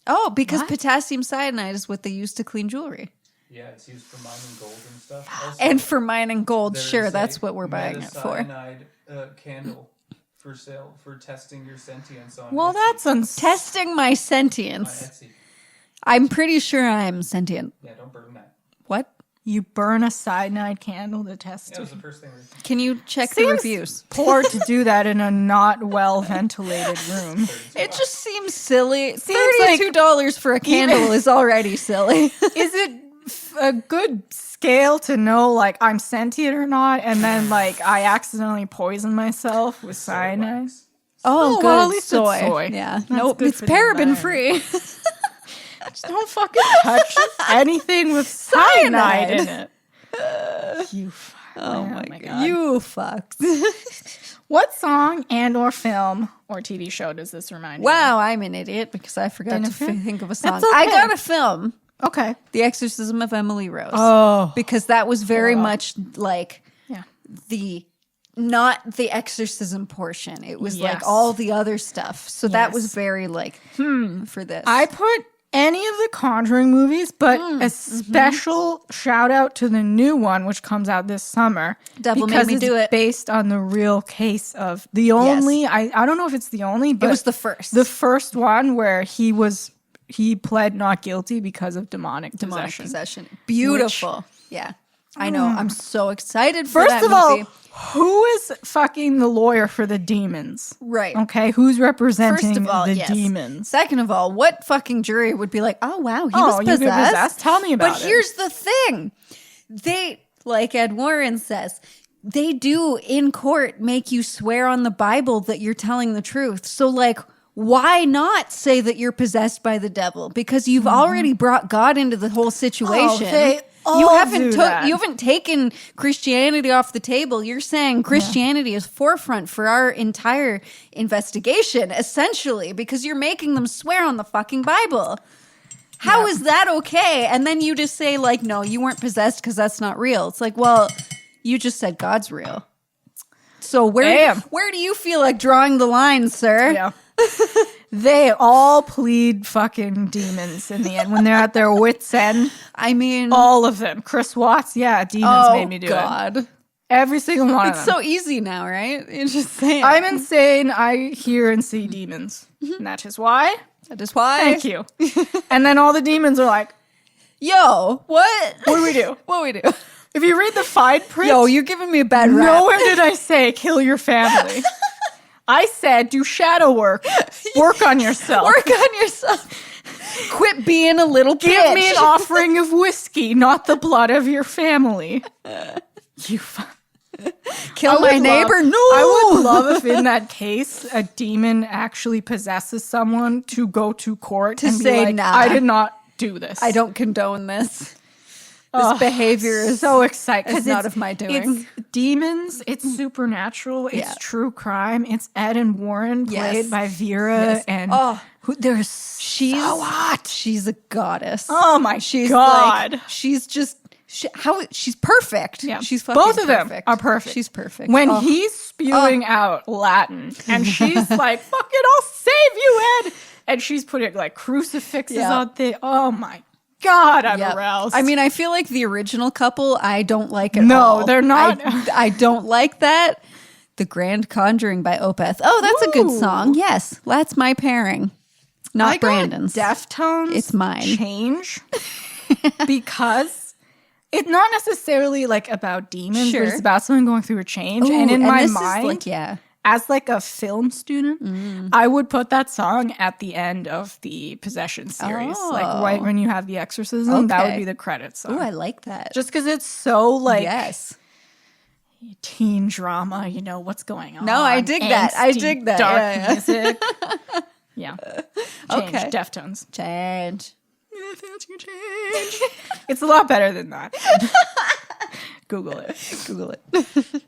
S2: Oh, because potassium cyanide is what they use to clean jewelry.
S3: Yeah, it's used for mining gold and stuff. Also,
S2: and for mining gold, sure, that's what we're buying it for.
S3: Cyanide candle for sale for testing your sentience on
S1: Well,
S3: Etsy.
S1: that's
S2: testing my sentience.
S3: On Etsy.
S2: I'm pretty sure I'm sentient.
S3: Yeah, don't burn that.
S2: What?
S1: You burn a cyanide candle to test
S3: Yeah, it was the first thing.
S2: Can you check the reviews?
S1: Poor to do that in a not well ventilated room.
S2: It just seems silly. $32 for a candle is already silly.
S1: Is it a good scale to know like I'm sentient or not, and then like I accidentally poison myself with cyanide?
S2: Oh, good.
S1: Well, at least
S2: soy.
S1: it's soy.
S2: Yeah.
S1: That's
S2: Nope,
S1: good
S2: it's
S1: for the
S2: paraben free.
S1: Just don't fucking touch anything with cyanide in it. You
S2: oh my God. You fucks.
S1: What song and or film or TV show does this remind you of?
S2: Wow, I'm an idiot because I forgot to think of a song.
S1: That's okay.
S2: I got a film.
S1: Okay.
S2: The Exorcism of Emily Rose.
S1: Oh.
S2: Because that was very much like not the exorcism portion. It was like all the other stuff. So that was very like, for this.
S1: I put any of the Conjuring movies, but a special shout out to the new one, which comes out this summer.
S2: Devil Made Me Do It.
S1: Based on the real case of the only, I don't know if it's the only, but
S2: it was the first.
S1: The first one where he pled not guilty because of demonic possession.
S2: Beautiful. Yeah. I know. I'm so excited for that
S1: movie.
S2: First of all,
S1: who is fucking the lawyer for the demons?
S2: Right.
S1: Okay. Who's representing the demons?
S2: Second of all, what fucking jury would be like, oh, wow, he was possessed?
S1: Tell me about it.
S2: But here's the thing. They, like Ed Warren says, they do in court make you swear on the Bible that you're telling the truth. So like, why not say that you're possessed by the devil? Because you've already brought God into the whole situation. You haven't taken Christianity off the table. You're saying Christianity is forefront for our entire investigation, essentially, because you're making them swear on the fucking Bible. How is that okay? And then you just say, like, no, you weren't possessed because that's not real. It's like, well, you just said God's real. So where do you feel like drawing the line, sir?
S1: Yeah. They all plead fucking demons in the end when they're at their wits' end.
S2: I mean,
S1: All of them. Chris Watts, demons made me do it.
S2: God.
S1: Every single one of
S2: It's
S1: them.
S2: so easy now, right? You just say it.
S1: I'm insane. I hear and see demons. And that is why.
S2: That is why.
S1: Thank you. And then all the demons are like,
S2: Yo, what?
S1: what do we do?
S2: What we do?
S1: If you read the fine print,
S2: Yo, you're giving me a bad rap.
S1: nowhere did I say kill your family. I said do shadow work. Work on yourself.
S2: Work on yourself. Quit being a little
S1: Give
S2: bitch.
S1: me an offering of whiskey, not the blood of your family. You
S2: Kill my neighbor? No.
S1: I would love if in that case a demon actually possesses someone to go to court
S2: To
S1: and
S2: say,
S1: be like,
S2: nah.
S1: I did not do this.
S2: I don't condone this. This behavior is
S1: so excited.
S2: It's not of my doing.
S1: It's demons. It's supernatural. It's
S2: Yeah.
S1: true crime. It's Ed and Warren played
S2: Yes.
S1: by Vera
S2: Yes.
S1: and
S2: She's
S1: so hot.
S2: She's a goddess.
S1: Oh my
S2: She's
S1: god.
S2: like, she's just she's perfect.
S1: Yeah.
S2: She's fucking
S1: Both of them
S2: perfect.
S1: are perfect.
S2: She's perfect.
S1: When
S2: Oh.
S1: he's spewing out Latin and she's like, fucking I'll save you, Ed. And she's putting like crucifixes
S2: Yeah.
S1: out there. Oh my god, I'm
S2: Yep.
S1: aroused.
S2: I mean, I feel like the original couple, I don't like at
S1: No,
S2: all.
S1: they're not.
S2: I don't like that. The Grand Conjuring by Opeth. Oh, that's a good
S1: Ooh.
S2: song. Yes, that's my pairing. Not
S1: I got
S2: Brandon's.
S1: Deftones.
S2: It's mine.
S1: Change because it's not necessarily like about demons,
S2: Sure.
S1: but it's about someone going through a change.
S2: Ooh,
S1: and in my
S2: this is
S1: mind,
S2: like, yeah.
S1: as like a film student, I would put that song at the end of the Possession series, like right when you have the Exorcism. That would
S2: Okay.
S1: be the credits song.
S2: Oh, I like that.
S1: Just because it's so like
S2: yes.
S1: teen drama, you know what's going on.
S2: No, I dig that. I
S1: Angsty,
S2: dig that.
S1: Dark
S2: Yeah, yeah.
S1: music. Yeah. Change.
S2: Okay.
S1: Deftones.
S2: Change.
S1: Change. It's a lot better than that. Google it.
S2: Google it.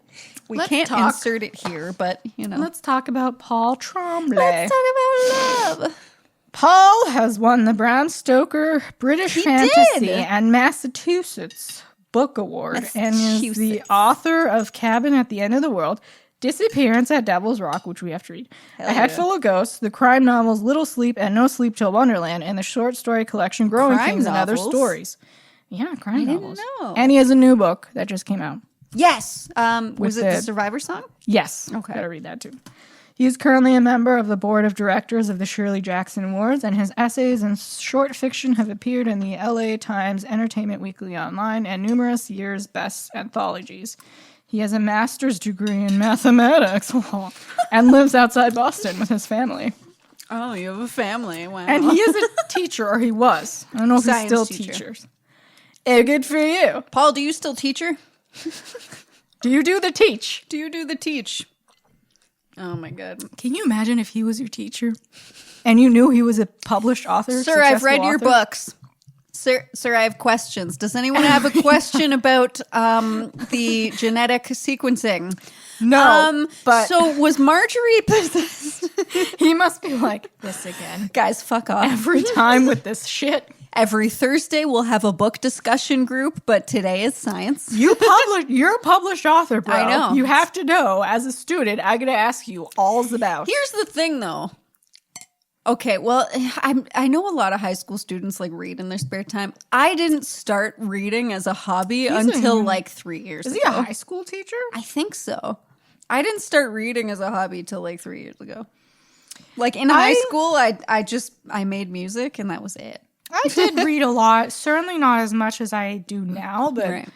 S2: We
S1: Let's
S2: can't
S1: talk.
S2: insert it here, but you know.
S1: Let's talk about Paul Tremblay.
S2: Let's talk about love.
S1: Paul has won the Bram Stoker British
S2: He
S1: Fantasy
S2: did.
S1: and Massachusetts Book Award and is the
S2: Massachusetts.
S1: author of Cabin at the End of the World, Disappearance at Devil's Rock, which we have to read, A Head
S2: yeah.
S1: Full of Ghosts, the crime novels Little Sleep and No Sleep Till Wonderland, and the short story collection Growing
S2: Crime
S1: Things and Other
S2: novels?
S1: Stories. Yeah, crime
S2: didn't
S1: novels.
S2: know.
S1: And he has a new book that just came out.
S2: Yes. Was it the
S1: the-
S2: Survivor song?
S1: Yes.
S2: Okay.
S1: Gotta read that too. He is currently a member of the board of directors of the Shirley Jackson Awards, and his essays and short fiction have appeared in the LA Times Entertainment Weekly Online and numerous years' best anthologies. He has a master's degree in mathematics and lives outside Boston with his family.
S2: Oh, you have a family. Wow.
S1: And he is a teacher, or he was. I don't know if
S2: Science
S1: he still
S2: teacher.
S1: teaches. Good for you.
S2: Paul, do you still teach her?
S1: Do you do the teach?
S2: Do you do the teach? Oh my god.
S1: Can you imagine if he was your teacher and you knew he was a published author?
S2: Sir, I've read
S1: successful
S2: your
S1: author?
S2: books. Sir, I have questions. Does anyone have a question about the genetic sequencing?
S1: No, but
S2: so was Marjorie possessed?
S1: he must be like this again
S2: Guys, fuck off.
S1: every time with this shit.
S2: Every Thursday we'll have a book discussion group, but today is science.
S1: You're a published author, bro.
S2: I know.
S1: You have to know. As a student, I gotta ask you all's about.
S2: Here's the thing, though. Okay, well, I know a lot of high school students like read in their spare time. I didn't start reading as a hobby until like 3 years
S1: Is
S2: ago.
S1: he a high school teacher?
S2: I think so. I didn't start reading as a hobby till like 3 years ago. Like in high school, I made music and that was it.
S1: I did read a lot. Certainly not as much as I do now, but
S2: Right.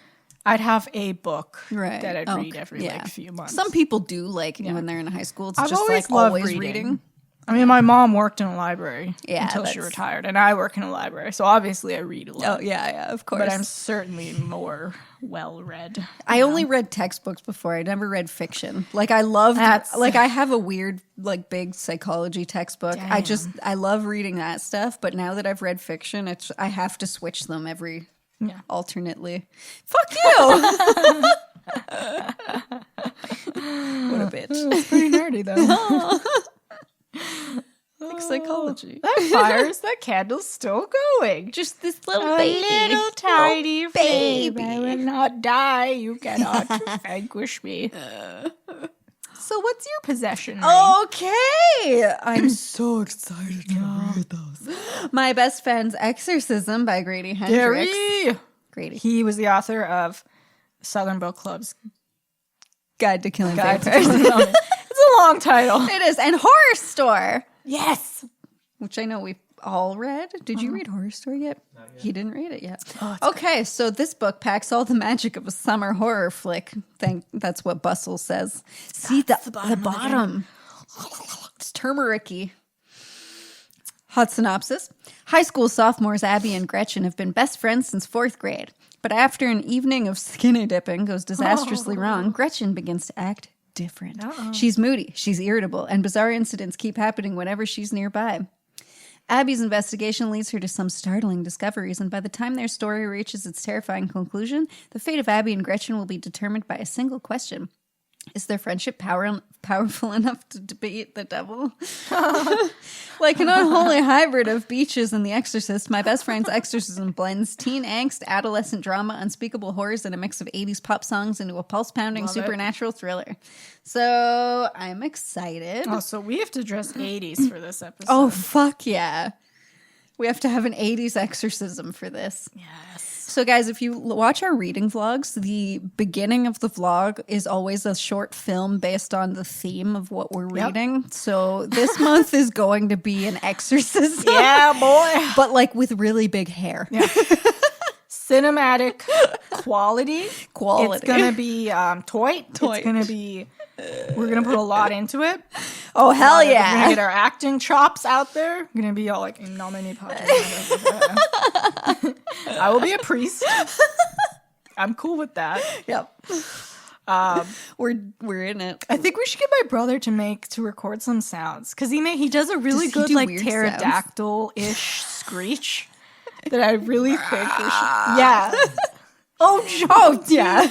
S1: I'd have a book
S2: Right.
S1: that I'd
S2: Okay.
S1: read every like few months.
S2: Some people do like when they're in high school. It's
S1: I've
S2: just
S1: always
S2: like
S1: loved
S2: always
S1: reading.
S2: reading.
S1: I mean, my mom worked in a library
S2: Yeah,
S1: until she
S2: that's-
S1: retired, and I work in a library, so obviously I read a lot.
S2: Oh yeah, of course.
S1: But I'm certainly more well-read.
S2: I only read textbooks before. I never read fiction. Like I loved
S1: That's-
S2: like I have a weird like big psychology textbook. I love reading that stuff, but now that I've read fiction, I have to switch them every alternately. Fuck you. What a bitch.
S1: It's pretty nerdy, though.
S2: Like psychology.
S1: That fire's, that candle's still going.
S2: Just this little baby.
S1: little tiny
S2: baby.
S1: flame. I will not die. You cannot vanquish me. So what's your possession ring?
S2: Okay. I'm so excited to read those. My Best Friend's Exorcism by Grady Hendrix.
S1: Gary.
S2: Grady.
S1: He was the author of Southern Book Club's
S2: Guide to Killing
S1: Guide to
S2: Vampires.
S1: Killing Vampires. It's a long title.
S2: It is. And Horror Store.
S1: Yes.
S2: Which I know we've all read. Did you read Horror Store yet?
S3: Not yet.
S2: He didn't read it yet.
S1: Oh, it's
S2: Okay, so this book packs all the magic of a summer horror flick. That's what Bustle says. See the bottom. It's turmeric-y. Hot synopsis. High school sophomores Abby and Gretchen have been best friends since 4th grade. But after an evening of skinny dipping goes disastrously wrong, Gretchen begins to act different. She's moody, she's irritable, and bizarre incidents keep happening whenever she's nearby. Abby's investigation leads her to some startling discoveries, and by the time their story reaches its terrifying conclusion, the fate of Abby and Gretchen will be determined by a single question. Is their friendship powerful enough to defeat the devil? Like an unholy hybrid of Beaches and The Exorcist, My Best Friend's Exorcism blends teen angst, adolescent drama, unspeakable horrors, and a mix of 80s pop songs into a pulse-pounding supernatural thriller. So I'm excited.
S1: Oh, so we have to dress 80s for this episode.
S2: Oh, fuck yeah. We have to have an 80s exorcism for this.
S1: yes.
S2: So, guys, if you watch our reading vlogs, the beginning of the vlog is always a short film based on the theme of what we're reading. So this month is going to be an exorcism.
S1: Yeah, boy.
S2: But, like, with really big hair.
S1: Yeah. Cinematic quality. It's going to be toy. It's going to be... We're going to put a lot into it.
S2: Oh, hell
S1: We're going
S2: yeah.
S1: to get our acting chops out there. We're going to be all like, nomine Padre. I will be a priest. I'm cool with that.
S2: Yep. We're in it.
S1: I think we should get my brother to record some sounds because he does a really
S2: Does he
S1: good
S2: do
S1: like
S2: weird
S1: pterodactyl-ish screech that I really think we should. Yeah. Oh, yeah.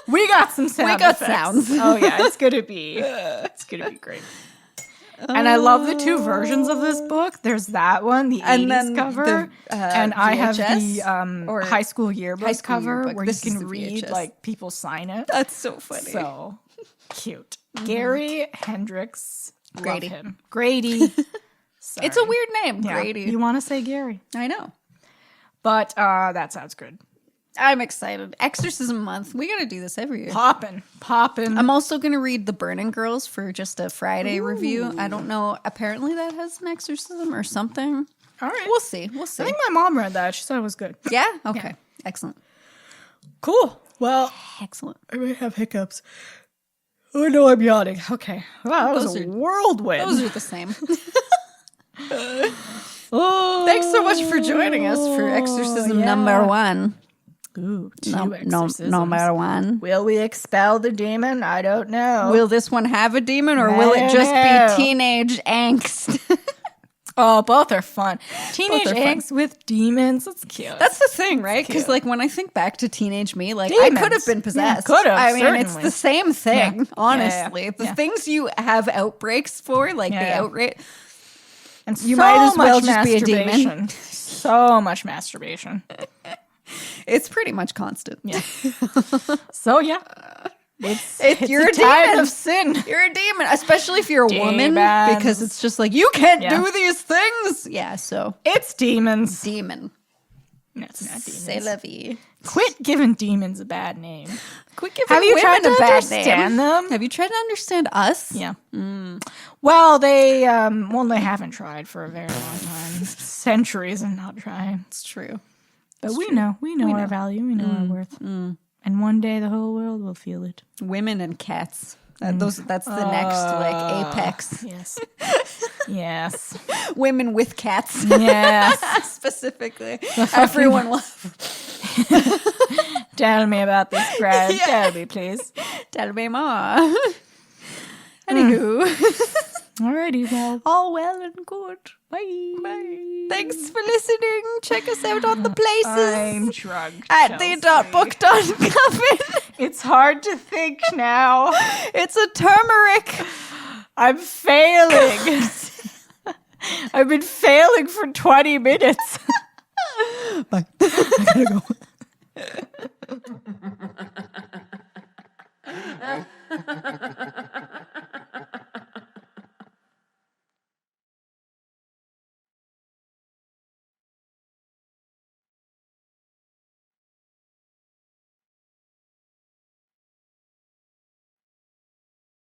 S1: We got some sound
S2: We got
S1: effects.
S2: sounds.
S1: Oh yeah, it's gonna be great. And I love the two versions of this book. There's that one, the 80s cover, and I have the
S2: or
S1: high school yearbook cover
S2: yearbook.
S1: where
S2: This
S1: you
S2: is
S1: can
S2: the
S1: read
S2: VHS.
S1: like people sign it.
S2: That's so funny.
S1: So cute. Gary Hendrix.
S2: Grady.
S1: Love him. Grady. Sorry.
S2: It's a weird name,
S1: Yeah,
S2: Grady.
S1: You want to say Gary.
S2: I know.
S1: But that sounds good.
S2: I'm excited. Exorcism month. We got to do this every year.
S1: Poppin'.
S2: I'm also going to read The Burning Girls for just a Friday review. I don't know. Apparently that has an exorcism or something.
S1: All right.
S2: We'll see.
S1: I think my mom read that. She said it was good.
S2: Yeah? Okay. Excellent.
S1: Cool. Well,
S2: Excellent.
S1: I may have hiccups. Oh, no, I'm yawning. Okay. Wow, that was
S2: Those
S1: a
S2: are-
S1: whirlwind.
S2: Those are the same.
S1: Oh,
S2: Thanks so much for joining us for Exorcism number 1.
S1: Ooh, two
S2: No,
S1: exorcisms.
S2: number 1.
S1: Will we expel the demon? I don't know.
S2: Will this one have a demon or will
S1: I
S2: it
S1: don't
S2: just
S1: know.
S2: be teenage angst?
S1: Oh, both are fun. Teenage
S2: are fun.
S1: angst with demons. That's cute.
S2: That's the thing, right? Because
S1: cute.
S2: like when I think back to teenage me, like
S1: Demons.
S2: I could have been possessed.
S1: Yeah, could have,
S2: I mean, it's
S1: certainly.
S2: the same thing,
S1: Yeah.
S2: honestly.
S1: Yeah.
S2: The
S1: Yeah.
S2: things you have outbreaks for, like the
S1: Yeah.
S2: outrage.
S1: and
S2: you
S1: so
S2: might as well
S1: much
S2: just be a demon.
S1: masturbation. So much masturbation.
S2: It's pretty much constant.
S1: Yeah. So yeah, it's
S2: you're
S1: a
S2: a
S1: time
S2: demon.
S1: of sin.
S2: You're a demon, especially if you're a woman,
S1: Demons.
S2: because it's just like you can't
S1: Yeah.
S2: do these things. Yeah, so
S1: It's demons.
S2: demon.
S1: No, it's not
S2: C'est
S1: demons.
S2: la vie.
S1: Quit giving demons a bad name.
S2: Quit giving
S1: Have you
S2: women
S1: tried to
S2: a bad
S1: understand
S2: name.
S1: them?
S2: Have you tried to understand us?
S1: Yeah. Well, they haven't tried for a very long time. Centuries and not trying.
S2: It's true.
S1: But we know our value. We know our worth. And one day the whole world will feel it.
S2: Women and cats. That's the next like apex.
S1: Yes. Yes.
S2: Women with cats.
S1: Yes.
S2: Specifically. Everyone love.
S1: Tell me about this, Brad.
S2: Yeah.
S1: Tell me, please.
S2: Tell me more. Anywho.
S1: Alrighty, well.
S2: All well and good. Bye. Bye. Thanks for listening. Check us out on the places.
S1: I'm drugged.
S2: At the.book.coven.
S1: It's hard to think now.
S2: It's a turmeric.
S1: I'm failing. I've been failing for 20 minutes.
S2: Bye. I gotta go.